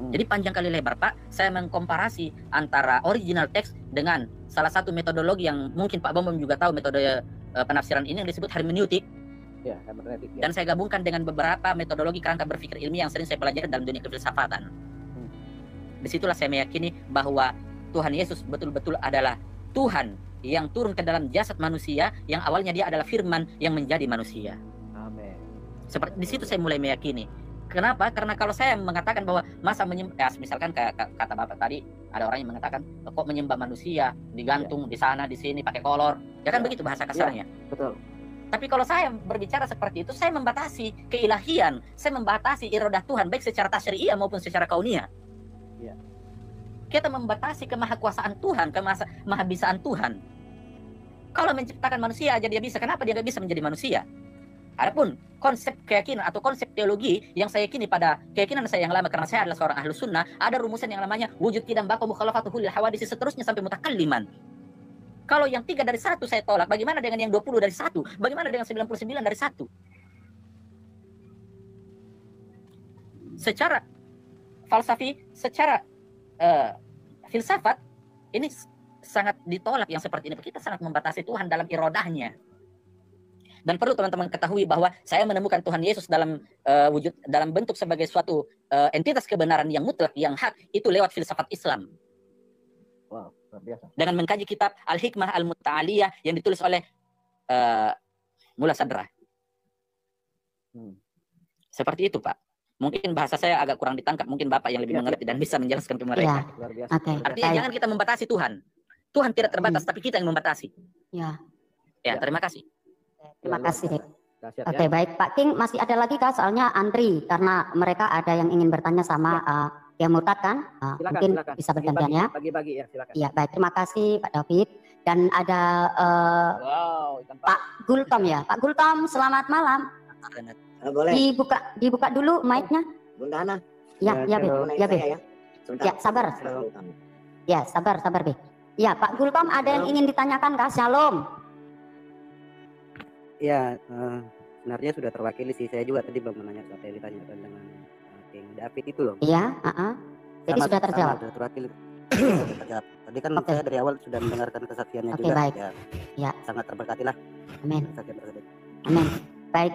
Jadi panjang kali lebar, Pak. Saya mengkomparasi antara original teks dengan salah satu metodologi yang mungkin Pak Bom juga tahu, metode penafsiran ini yang disebut hermeneutik. Ya, hermeneutik. Dan saya gabungkan dengan beberapa metodologi kerangka berpikir ilmiah yang sering saya pelajari dalam dunia kefilsafatan. Disitulah saya meyakini bahwa Tuhan Yesus betul-betul adalah Tuhan yang turun ke dalam jasad manusia, yang awalnya dia adalah firman yang menjadi manusia. Amin. Seperti di situ saya mulai meyakini. Kenapa? Karena kalau saya mengatakan bahwa masa misalkan kata Bapak tadi, ada orang yang mengatakan kok menyembah manusia, digantung di sana di sini pakai kolor. Ya kan begitu bahasa kasarnya. Betul. Tapi kalau saya berbicara seperti itu, saya membatasi keilahian, saya membatasi iradah Tuhan baik secara tasyri'iyah maupun secara kauniyah. Kita membatasi kemahakuasaan Tuhan, kemahabisaan Tuhan. Kalau menciptakan manusia aja dia bisa, kenapa dia nggak bisa menjadi manusia? Adapun konsep keyakinan atau konsep teologi yang saya yakini pada keyakinan saya yang lama, karena saya adalah seorang ahlu sunnah, ada rumusan yang namanya wujud kidam baka mukhalafatuhu lil hawadisi, seterusnya sampai mutakalliman. Kalau yang 3 dari 1 saya tolak, bagaimana dengan yang 20 dari 1? Bagaimana dengan 99 dari 1? Secara falsafi, secara filsafat, ini sangat ditolak yang seperti ini. Kita sangat membatasi Tuhan dalam irodahnya. Dan perlu teman-teman ketahui bahwa saya menemukan Tuhan Yesus dalam wujud, dalam bentuk sebagai suatu entitas kebenaran yang mutlak, yang hak, itu lewat filsafat Islam. Wow, luar biasa. Dengan mengkaji kitab Al-Hikmah Al-Muta'aliyah yang ditulis oleh Mullah Sadra. Seperti itu, Pak. Mungkin bahasa saya agak kurang ditangkap, mungkin Bapak yang lebih mengerti dan bisa menjelaskan ke mereka. Luar biasa. Artinya jangan kita membatasi Tuhan. Tuhan tidak terbatas, tapi kita yang membatasi. Ya, terima kasih. Terima kasih. Oke, baik Pak King, masih ada lagi kah? Soalnya antri karena mereka ada yang ingin bertanya sama yang murtad kan? Mungkin bisa bergantian ya. Bagi-bagi ya, silakan. Iya, baik, terima kasih Pak David. Dan ada Pak Gultom ya. Pak Gultom, selamat malam. Boleh. Dibuka dulu mic-nya. Bunda Hana. Ya, Be. Ya, sabar. Ya, sabar, Be. Ya, Pak Gultom, ada yang ingin ditanyakan kah? Shalom. Ya, sebenarnya sudah terwakili sih. Saya juga tadi belum menanya apa yang ditanyakan dengan King David itu loh. Iya, jadi sudah terjawab. Sudah terwakili. Tadi kan saya dari awal sudah mendengarkan kesaksiannya juga. Baik. Ya, sangat terberkati lah. Amin. Amin. Baik.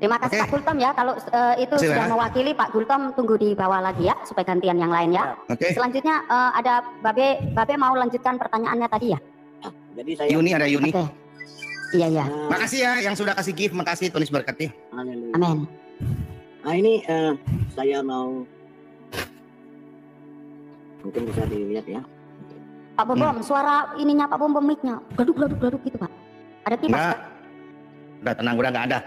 Terima kasih Pak Gultom ya. Kalau itu sudah mewakili, Pak Gultom tunggu di bawah lagi ya, supaya gantian yang lain ya. Selanjutnya ada Babe mau lanjutkan pertanyaannya tadi ya. Jadi saya Yuni, ada Yuni. Iya, iya. Makasih ya yang sudah kasih gift, makasih, Tuhan Yesus berkati. Haleluya. Amin. Nah ini saya mau, mungkin bisa dilihat ya. Pak Bombom, suara ininya Pak Bombom mic-nya gaduk gitu Pak. Ada kipas? Enggak. Udah tenang, udah nggak ada.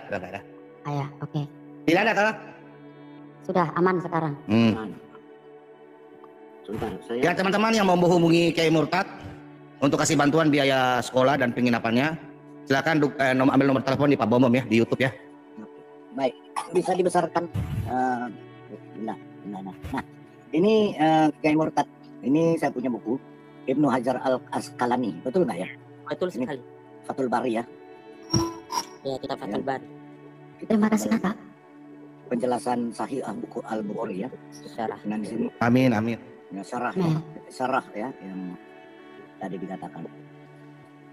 Ah, ya, oke. Tidak ada kalau. Sudah aman sekarang. Sebentar, saya. Ya teman-teman yang mau menghubungi Kiai Murtad untuk kasih bantuan biaya sekolah dan penginapannya, silakan ambil nomor telepon di Pak Bombom ya, di YouTube ya. Baik, bisa dibesarkan. Nah, ini Kiai Murtad. Ini saya punya buku Ibnu Hajar Al-Asqalani, betul nggak ya? Betul Ini sekali. Fathul Bari ya. Ya, kita Fathul Bari. Terima kasih Kakak. Penjelasan Sahih buku Al-Bukhari ya. Syarah. Nah di sini Amin. ya, syarah Amin. ya yang tadi dikatakan.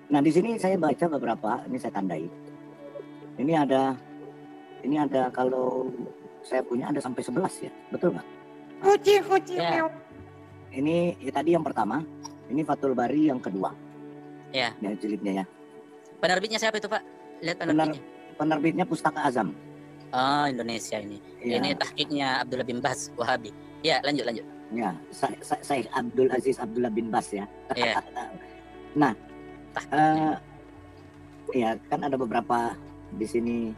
Nah di sini saya baca beberapa, ini saya tandai. Ini ada kalau saya punya ada sampai 11 ya, betul nggak? Ya. Ini ya, tadi yang pertama, ini Fathul Bari yang kedua. Ya. Ya jilidnya ya. Penerbitnya siapa itu Pak? Lihat penerbitnya. Penerbitnya Pustaka Azam. Oh, Indonesia ini. Ya. Ini tahqiqnya Abdullah bin Bas Wahabi. Ya, lanjut. Ya, saya Abdul Aziz Abdullah bin Bas ya. Iya. Nah, ya kan ada beberapa di sini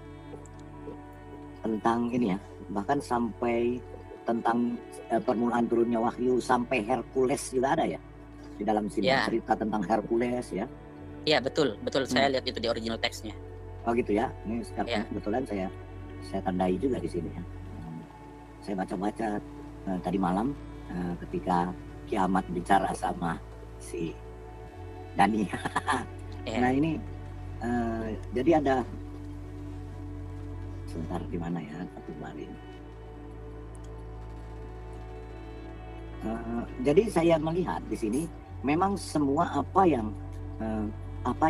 tentang ini ya, bahkan sampai tentang permulaan turunnya wahyu sampai Hercules juga ada ya di dalam sini Ya. cerita tentang Hercules ya. Iya, betul. Saya lihat itu di original teksnya. Oh gitu ya. Ini sekarang Ya. kebetulan saya tandai juga di sini ya. Saya baca-baca tadi malam ketika Kiamat bicara sama si Dani. Ya. Nah ini jadi ada sebentar di mana ya Fathul Bari ini. Jadi saya melihat di sini memang semua apa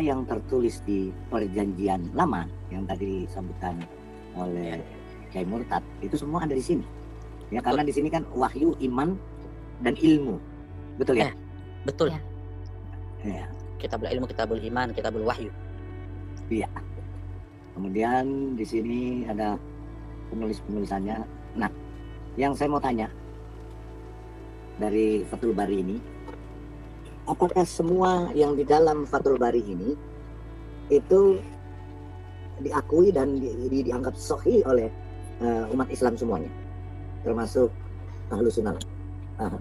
yang tertulis di Perjanjian Lama yang tadi disebutkan oleh Kiai Murtad itu semua ada di sini. Ya karena di sini kan wahyu, iman dan ilmu. Betul ya? Betul. Ya. Ya. Kitabul ilmu, kitabul iman, kitabul wahyu. Iya. Kemudian di sini ada penulisannya. Nah, yang saya mau tanya dari Fathul Bari ini, apakah semua yang di dalam Fathul Bari ini itu diakui dan dianggap sahih oleh umat Islam semuanya, termasuk Ahlus Sunnah?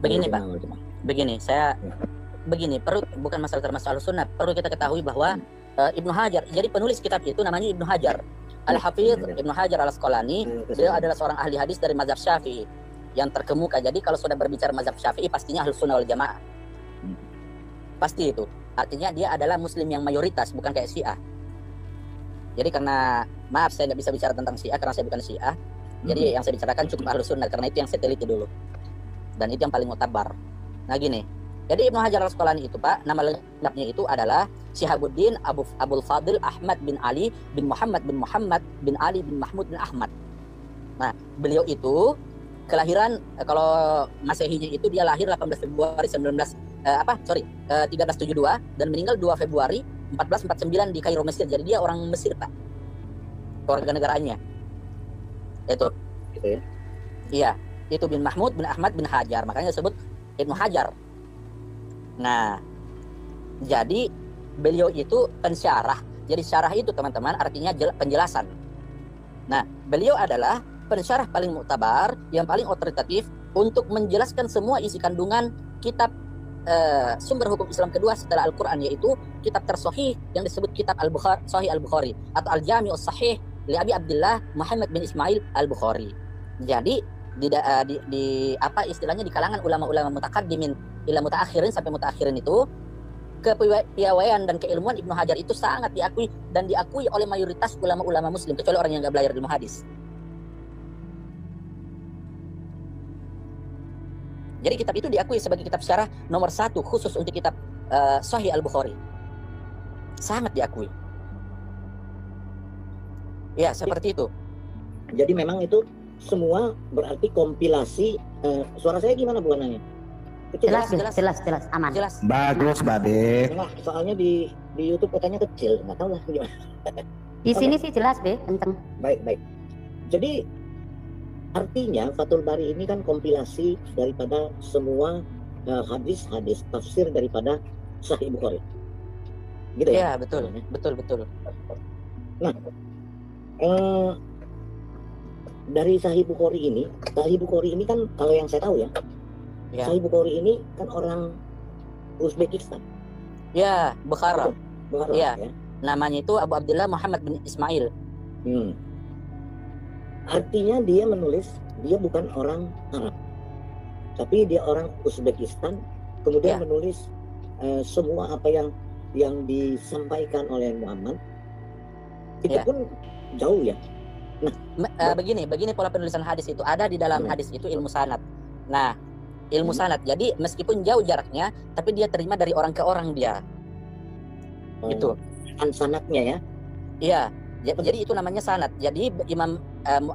Begini Pak, begini, bukan masalah termasuk Ahlus Sunnah, perlu kita ketahui bahwa Ibnu Hajar, jadi penulis kitab itu namanya Ibnu Hajar Al-Hafidz Ibnu Hajar Al-Asqalani. Beliau adalah seorang ahli hadis dari mazhab Syafi'i yang terkemuka. Jadi kalau sudah berbicara mazhab Syafi'i pastinya Ahlus Sunnah wal Jamaah. Pasti itu. Artinya dia adalah muslim yang mayoritas, bukan kayak Syiah. Jadi karena maaf saya tidak bisa bicara tentang Syiah karena saya bukan Syiah. Jadi yang saya bicarakan cukup Ahlus Sunnah karena itu yang saya teliti dulu. Dan itu yang paling mutabar. Nah gini, jadi Ibnu Hajar Al-Asqalani itu Pak, nama lengkapnya itu adalah Syihabuddin Abul Fadil Ahmad bin Ali bin Muhammad bin Ali bin Mahmud bin Ahmad. Nah, beliau itu kelahiran kalau Masehinya itu dia lahir 18 Februari 1372 dan meninggal 2 Februari 1449 di Kairo, Mesir. Jadi dia orang Mesir, Pak. Keluarga negaraannya. Itu. Gitu ya. Iya, itu bin Mahmud bin Ahmad bin Hajar, makanya disebut Ibnu Hajar. Nah, jadi beliau itu pensyarah. Jadi syarah itu teman-teman artinya penjelasan. Nah, beliau adalah pensyarah paling muktabar, yang paling otoritatif untuk menjelaskan semua isi kandungan kitab sumber hukum Islam kedua setelah Al-Quran, yaitu kitab tersahih yang disebut kitab Al-Bukhari, Sahih Al-Bukhari atau Al-Jami'us Sahih li Abi Abdullah Muhammad bin Ismail Al-Bukhari. Jadi di apa istilahnya di kalangan ulama-ulama mutakaddimin ila mutaakhirin sampai mutaakhirin itu kepiawaian dan keilmuan Ibnu Hajar itu sangat diakui dan diakui oleh mayoritas ulama-ulama muslim kecuali orang yang nggak belajar ilmu hadis. Jadi kitab itu diakui sebagai kitab syarah nomor 1 khusus untuk kitab Sahih Al-Bukhari. Sangat diakui. Ya, seperti itu. Jadi memang itu semua berarti kompilasi. Suara saya gimana Bu Ananya? Itu Jelas, jelas. jelas, aman. Jelas. Bagus, Babe. Enggak, soalnya di YouTube katanya kecil, nggak tahu lah gimana. Di sini sih jelas, Be, kenceng. Baik. Jadi artinya Fathul Bari ini kan kompilasi daripada semua hadis-hadis tafsir daripada Sahih Bukhari. Gitu ya? Iya, betul. Dari Sahih Bukhari ini kan kalau yang saya tahu ya, Ya. Sahih Bukhari ini kan orang Uzbekistan. Ya, Bukhara. Bukhara, Iya. ya. Namanya itu Abu Abdullah Muhammad bin Ismail. Artinya dia menulis, dia bukan orang Arab, tapi dia orang Uzbekistan. Kemudian Ya. menulis semua apa yang disampaikan oleh Muhammad. Itu Ya. pun jauh ya. Begini pola penulisan hadis itu ada di dalam hadis itu ilmu sanad. Nah, ilmu sanad. Jadi meskipun jauh jaraknya, tapi dia terima dari orang ke orang dia. Gitu. Sanadnya ya. Iya. Jadi itu namanya sanad. Jadi Imam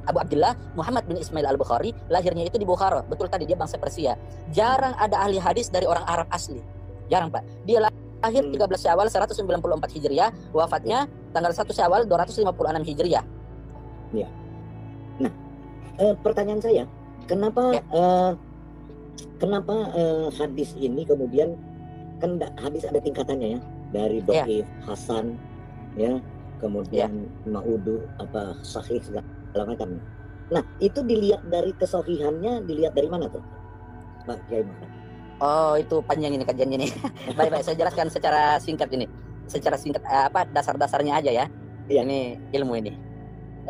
Abu Abdullah Muhammad bin Ismail al-Bukhari lahirnya itu di Bukhara. Betul tadi dia bangsa Persia. Jarang ada ahli hadis dari orang Arab asli. Jarang, Pak. Dia lahir 13 Syawal 194 Hijriah, wafatnya tanggal 1 Syawal 256 Hijriah. Pertanyaan saya, kenapa hadis ini kemudian kan hadis ada tingkatannya ya, dari dhaif, hasan, ya, kemudian maudu, sahih segala macam. Nah, itu dilihat dari kesahihannya, dilihat dari mana tuh, Pak Kiai Muhammad? Oh, itu panjang ini kajiannya nih. Baik, saya jelaskan secara singkat ini. Secara singkat dasar-dasarnya aja ya. Iya. Ini ilmu ini.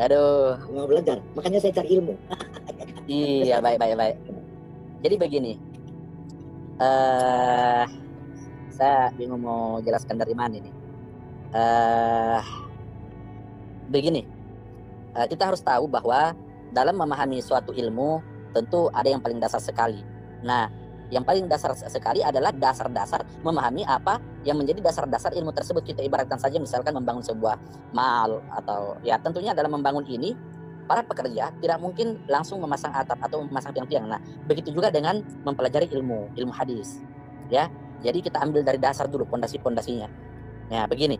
Aduh. Mau belajar, makanya saya cari ilmu. Iya, baik. Jadi begini. Saya bingung mau jelaskan dari mana ini. Begini. Kita harus tahu bahwa dalam memahami suatu ilmu tentu ada yang paling dasar sekali. Nah, yang paling dasar sekali adalah dasar-dasar memahami apa yang menjadi dasar-dasar ilmu tersebut. Kita ibaratkan saja misalkan membangun sebuah mal, atau ya tentunya dalam membangun ini para pekerja tidak mungkin langsung memasang atap atau memasang tiang-tiang. Nah, begitu juga dengan mempelajari ilmu hadis. Ya, jadi kita ambil dari dasar dulu, pondasi-pondasinya. Ya, begini.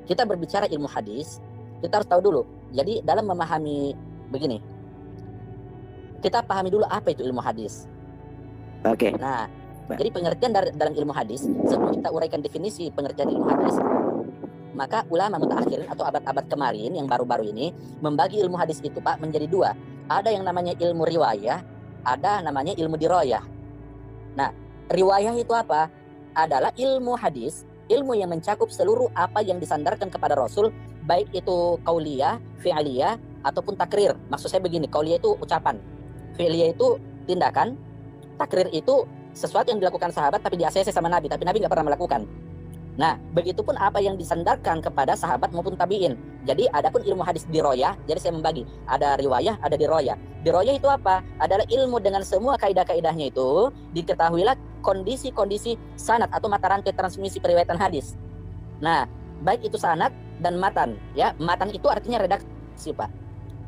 Kita berbicara ilmu hadis, kita harus tahu dulu. Jadi dalam memahami begini, kita pahami dulu apa itu ilmu hadis. Oke. Nah, jadi pengertian dalam ilmu hadis, sebelum kita uraikan definisi pengertian ilmu hadis, maka ulama mutakhirin atau abad-abad kemarin yang baru-baru ini membagi ilmu hadis itu, Pak, menjadi dua. Ada yang namanya ilmu riwayah, ada namanya ilmu diroyah. Nah, riwayah itu apa? Adalah ilmu hadis, ilmu yang mencakup seluruh apa yang disandarkan kepada Rasul, baik itu qauliyah, fi'liyah, ataupun takrir. Maksud saya begini, qauliyah itu ucapan, fi'liyah itu tindakan, takrir itu sesuatu yang dilakukan sahabat tapi di-ACC sama Nabi, tapi Nabi nggak pernah melakukan. Nah, begitupun apa yang disandarkan kepada sahabat maupun tabi'in. Jadi adapun ilmu hadis diroyah, jadi saya membagi, ada riwayah, ada diroyah. Diroyah itu apa? Adalah ilmu dengan semua kaidah-kaidahnya itu diketahuilah kondisi-kondisi sanad atau mata rantai transmisi periwayatan hadis. Nah, baik itu sanad dan matan, ya. Matan itu artinya redaksi, Pak.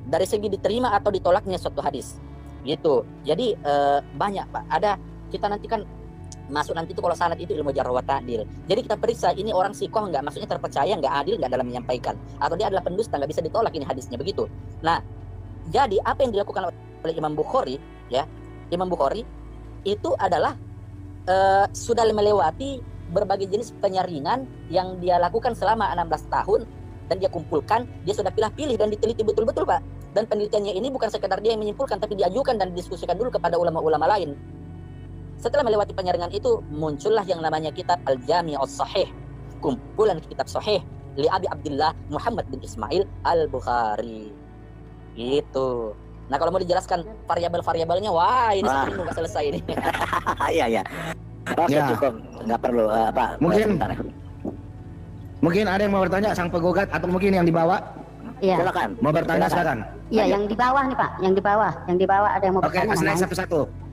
Dari segi diterima atau ditolaknya suatu hadis. Gitu. Jadi banyak, Pak. Ada, kita nanti kan masuk nanti itu kalau sanad itu ilmu jarh wa ta'dil. Jadi kita periksa ini orang sikoh nggak, maksudnya terpercaya, nggak adil nggak dalam menyampaikan, atau dia adalah pendusta, nggak bisa ditolak ini hadisnya, begitu. Nah, jadi apa yang dilakukan oleh Imam Bukhari, ya, Imam Bukhari itu adalah sudah melewati berbagai jenis penyaringan yang dia lakukan selama 16 tahun dan dia kumpulkan, dia sudah pilih-pilih dan diteliti betul-betul, Pak. Dan penelitiannya ini bukan sekedar dia yang menyimpulkan, tapi diajukan dan didiskusikan dulu kepada ulama-ulama lain. Setelah melewati penyaringan itu, muncullah yang namanya kitab Al-Jami'us Sahih, kumpulan kitab sahih li Abi Abdullah Muhammad bin Ismail al-Bukhari. Gitu. Nah, kalau mau dijelaskan variabel-variabelnya, wah ini sampai nggak selesai ini. Iya. Oke, cukup. Nggak perlu Mungkin ada yang mau bertanya, sang penggugat, atau mungkin yang di bawah. Iya. Silakan. Mau bertanya, silakan. Iya, yang di bawah nih, Pak. Yang di bawah ada yang mau Oke, bertanya. naik satu-satu.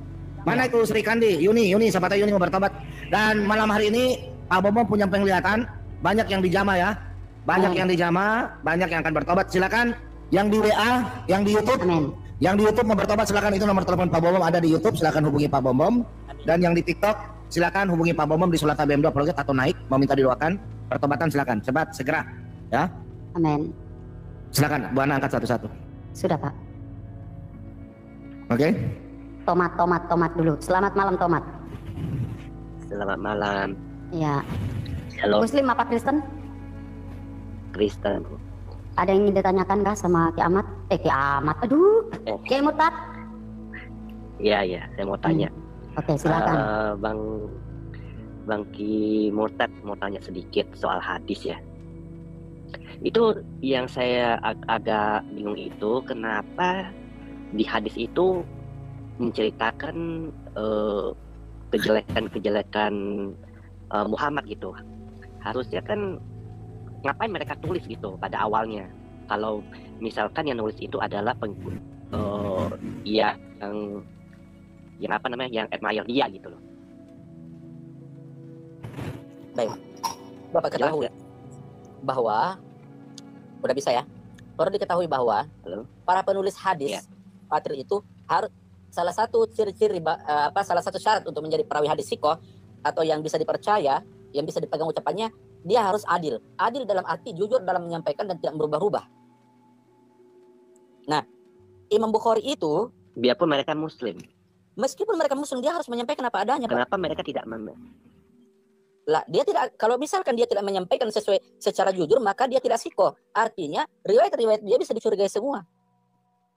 Mana itu Sri Kandi? Yuni, siapa tahu Yuni mau bertobat. Dan malam hari ini Pak Bobo punya penglihatan, banyak yang dijama ya. Banyak yang dijama, banyak yang akan bertobat. Silakan yang di WA, yang di YouTube, Yang di YouTube mau bertobat silakan, itu nomor telepon Pak Bombom ada di YouTube, silakan hubungi Pak Bombom. Dan yang di TikTok silakan hubungi Pak Bombom di Sulata BM2 Apologet atau naik mau minta didoakan pertobatan silakan cepat segera ya. Amin. Silakan Bu Ana angkat satu-satu. Sudah Pak. Oke. Tomat dulu. Selamat malam Tomat. Selamat malam. Ya. Halo. Muslim apa Kristen? Kristen. Ada yang ingin ditanyakan kah sama Ki Ahmad? Ki Ahmad, aduh. Ki Murtad. Iya, saya mau tanya. Oke, silakan. Bang Ki Murtad mau tanya sedikit soal hadis ya. Itu yang saya agak bingung itu kenapa di hadis itu menceritakan kejelekan Muhammad gitu. Harusnya kan ngapain mereka tulis gitu pada awalnya? Kalau misalkan yang nulis itu adalah yang apa namanya, yang admire dia gitu loh. Baik, Bapak ketahui bahwa udah bisa ya. Perlu diketahui bahwa para penulis hadis Patri itu harus salah satu ciri-ciri salah satu syarat untuk menjadi perawi hadis sikoh atau yang bisa dipercaya, yang bisa dipegang ucapannya, dia harus adil. Adil dalam arti jujur dalam menyampaikan dan tidak berubah-ubah. Nah, Imam Bukhari itu biarpun mereka muslim, meskipun mereka muslim, dia harus menyampaikan apa adanya. Kenapa mereka tidak lah, dia tidak, kalau misalkan dia tidak menyampaikan secara jujur, maka dia tidak sikoh. Artinya riwayat-riwayat dia bisa dicurigai semua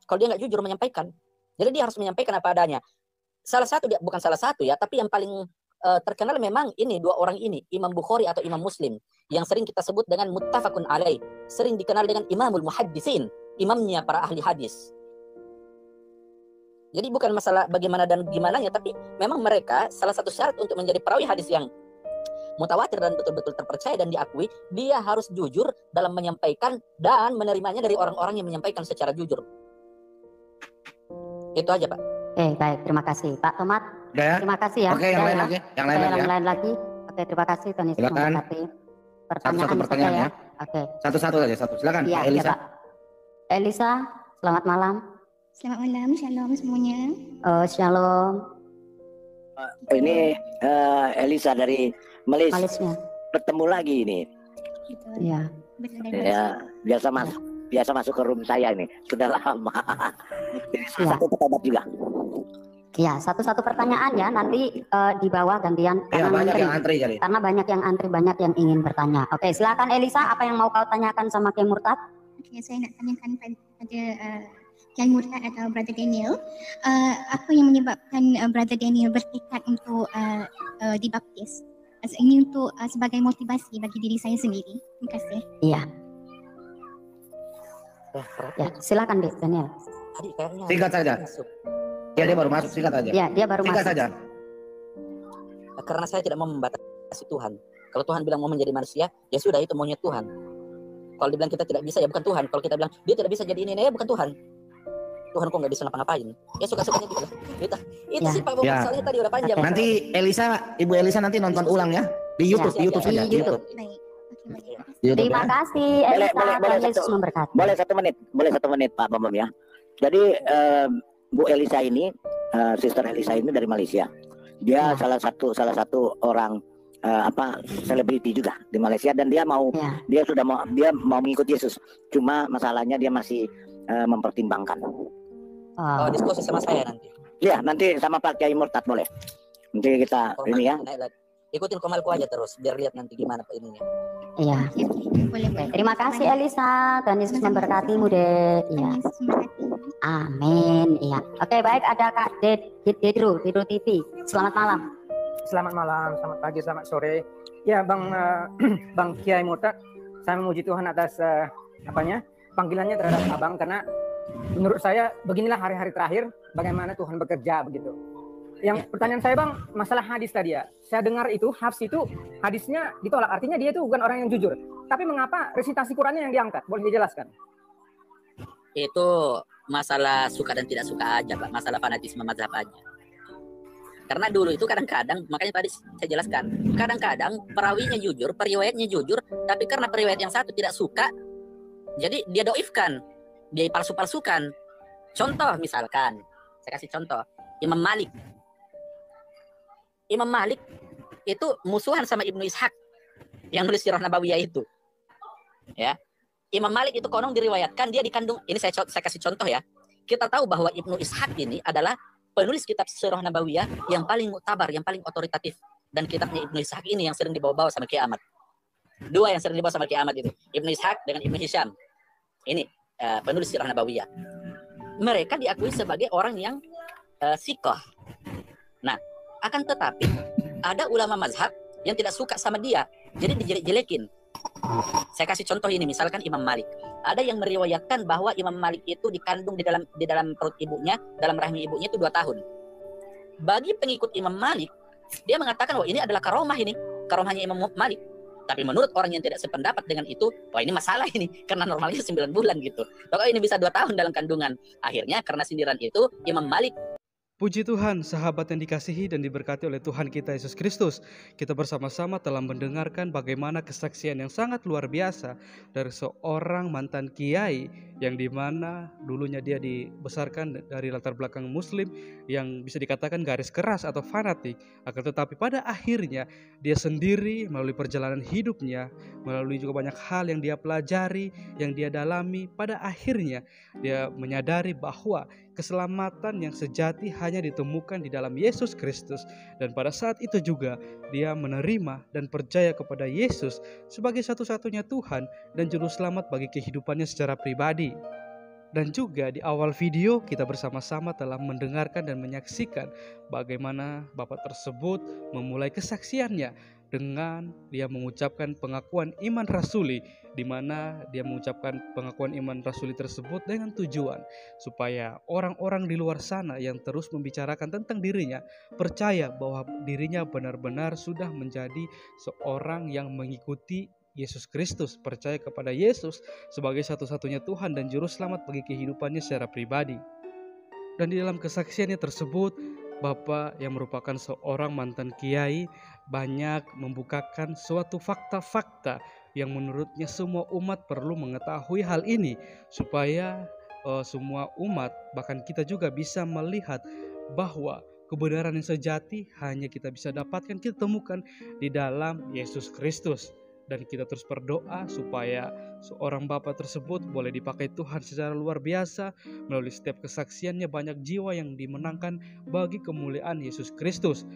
kalau dia nggak jujur menyampaikan. Jadi dia harus menyampaikan apa adanya. Salah satu, bukan salah satu ya, tapi yang paling terkenal memang ini, dua orang ini, Imam Bukhari atau Imam Muslim, yang sering kita sebut dengan muttafaqun alaih, sering dikenal dengan Imamul Muhaddisin, imamnya para ahli hadis. Jadi bukan masalah bagaimana dan gimananya, tapi memang mereka salah satu syarat untuk menjadi perawi hadis yang mutawatir dan betul-betul terpercaya dan diakui, dia harus jujur dalam menyampaikan dan menerimanya dari orang-orang yang menyampaikan secara jujur. Itu aja Pak. Baik, terima kasih Pak Tomat. Ya. Terima kasih ya. Oke, yang lain lagi. Yang lain lagi. Oke, terima kasih Tuhan Yesus Silakan. memberkati. Satu-satu pertanyaan ya. Oke. Satu-satu saja, satu. Silakan Ya, Pak Elisa. Pak. Elisa, selamat malam. Selamat malam, shalom semuanya. Shalom. Ini Elisa dari Malaysia. Bertemu lagi ini. Iya. Ya, biasa masuk ke room saya ini. Sudah lama. Satu pertanyaan juga. Ya, satu-satu pertanyaan ya, nanti di bawah gantian Ya, banyak yang antri jadi. Karena banyak yang antri, banyak yang ingin bertanya. Oke, silakan Elisa, apa yang mau kau tanyakan sama Kiai Murtad? Oke, saya nak tanyakan pada Kiai Murtad atau Brother Daniel, apa yang menyebabkan Brother Daniel bertekad untuk dibaptis? Ini untuk sebagai motivasi bagi diri saya sendiri. Terima kasih. Iya. Ya, silakan deh Daniel. Singkat saja. Ya, dia baru masuk, singkat aja. Ya, dia baru singkat masuk. saja. Karena saya tidak mau membatasi Tuhan. Kalau Tuhan bilang mau menjadi manusia, ya sudah, itu maunya Tuhan. Kalau dibilang kita tidak bisa, ya bukan Tuhan. Kalau kita bilang dia tidak bisa jadi ini, ya bukan Tuhan. Tuhan kok nggak bisa ngapa-ngapain? Ya suka-sukanya gitu. Itu sih Pak Bobo, soalnya tadi udah panjang. Nanti Ibu Elisa nanti nonton ulang ya di YouTube, di YouTube saja. Di YouTube. Terima kasih Elisa, Tuhan Yesus memberkati. Boleh 1 menit, Pak Bambam ya. Jadi Bu Elisa ini, Sister Elisa ini dari Malaysia. Dia salah satu orang selebriti juga di Malaysia, dan dia mau mengikut Yesus. Cuma masalahnya dia masih mempertimbangkan. Diskusi sama saya nanti. Iya, nanti sama Pak Kiai Murtad boleh. Nanti kita ini ya. Ikutin komalku aja terus biar lihat nanti gimana Pak ininya. Iya. Terima kasih Elisa, Tuhan Yesus memberkatimu deh. Iya. Amin. Iya. Oke, baik, ada Kak Dedro TV. Selamat malam. Selamat malam, selamat pagi, selamat sore. Ya, Bang Kiai Murtad, saya memuji Tuhan atas panggilannya terhadap Abang, karena menurut saya beginilah hari-hari terakhir bagaimana Tuhan bekerja begitu. Yang pertanyaan saya Bang, masalah hadis tadi ya. Saya dengar itu Hafs itu hadisnya ditolak, artinya dia itu bukan orang yang jujur. Tapi mengapa resitasi Qurannya yang diangkat? Boleh dijelaskan? Itu masalah suka dan tidak suka aja Pak, masalah fanatisme mazhab aja. Karena dulu itu kadang-kadang, makanya tadi saya jelaskan, kadang-kadang perawinya jujur, periwayatnya jujur, tapi karena periwayat yang satu tidak suka, jadi dia doifkan, dia palsu-palsukan. Contoh misalkan, saya kasih contoh, Imam Malik. Imam Malik itu musuhan sama Ibnu Ishaq yang nulis Sirah Nabawiyah itu. Ya. Imam Malik itu konon diriwayatkan dia dikandung, ini saya kasih contoh ya. Kita tahu bahwa Ibnu Ishaq ini adalah penulis kitab Sirah Nabawiyah yang paling muktabar, yang paling otoritatif. Dan kitabnya Ibnu Ishaq ini yang sering dibawa-bawa sama Kiai Ahmad. Dua yang sering dibawa sama Kiai Ahmad itu, Ibnu Ishaq dengan Ibnu Hisham. Ini penulis Sirah Nabawiyah. Mereka diakui sebagai orang yang sikoh. Nah, akan tetapi ada ulama mazhab yang tidak suka sama dia, jadi dijelek-jelekin. Saya kasih contoh ini, misalkan Imam Malik. Ada yang meriwayatkan bahwa Imam Malik itu dikandung di dalam perut ibunya, dalam rahim ibunya itu 2 tahun. Bagi pengikut Imam Malik, dia mengatakan bahwa ini adalah karomahnya Imam Malik. Tapi menurut orang yang tidak sependapat dengan itu, wah ini masalah ini, karena normalnya 9 bulan gitu. Pokoknya ini bisa 2 tahun dalam kandungan. Akhirnya karena sindiran itu, Imam Malik. Puji Tuhan, sahabat yang dikasihi dan diberkati oleh Tuhan kita Yesus Kristus. Kita bersama-sama telah mendengarkan bagaimana kesaksian yang sangat luar biasa dari seorang mantan kiai yang dimana dulunya dia dibesarkan dari latar belakang muslim yang bisa dikatakan garis keras atau fanatik. Akan tetapi pada akhirnya dia sendiri melalui perjalanan hidupnya, melalui juga banyak hal yang dia pelajari, yang dia dalami, pada akhirnya dia menyadari bahwa keselamatan yang sejati hanya ditemukan di dalam Yesus Kristus. Dan pada saat itu juga dia menerima dan percaya kepada Yesus sebagai satu-satunya Tuhan dan Juru Selamat bagi kehidupannya secara pribadi. Dan juga di awal video kita bersama-sama telah mendengarkan dan menyaksikan bagaimana Bapak tersebut memulai kesaksiannya dengan dia mengucapkan pengakuan iman rasuli, di mana dia mengucapkan pengakuan iman rasuli tersebut dengan tujuan supaya orang-orang di luar sana yang terus membicarakan tentang dirinya percaya bahwa dirinya benar-benar sudah menjadi seorang yang mengikuti Yesus Kristus, percaya kepada Yesus sebagai satu-satunya Tuhan dan Juru Selamat bagi kehidupannya secara pribadi. Dan di dalam kesaksiannya tersebut, Bapak yang merupakan seorang mantan kiai banyak membukakan suatu fakta-fakta yang menurutnya semua umat perlu mengetahui hal ini, supaya semua umat, bahkan kita juga bisa melihat bahwa kebenaran yang sejati hanya kita bisa dapatkan, kita temukan di dalam Yesus Kristus. Dan kita terus berdoa supaya seorang Bapak tersebut boleh dipakai Tuhan secara luar biasa. Melalui setiap kesaksiannya banyak jiwa yang dimenangkan bagi kemuliaan Yesus Kristus.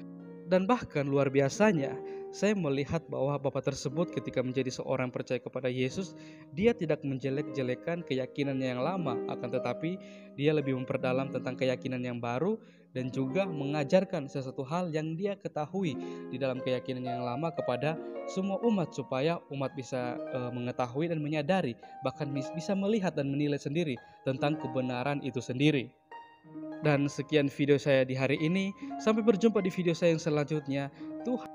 Dan bahkan luar biasanya, saya melihat bahwa Bapak tersebut ketika menjadi seorang percaya kepada Yesus, dia tidak menjelek-jelekan keyakinannya yang lama, akan tetapi dia lebih memperdalam tentang keyakinan yang baru dan juga mengajarkan sesuatu hal yang dia ketahui di dalam keyakinan yang lama kepada semua umat, supaya umat bisa mengetahui dan menyadari, bahkan bisa melihat dan menilai sendiri tentang kebenaran itu sendiri. Dan sekian video saya di hari ini. Sampai berjumpa di video saya yang selanjutnya. Tuhan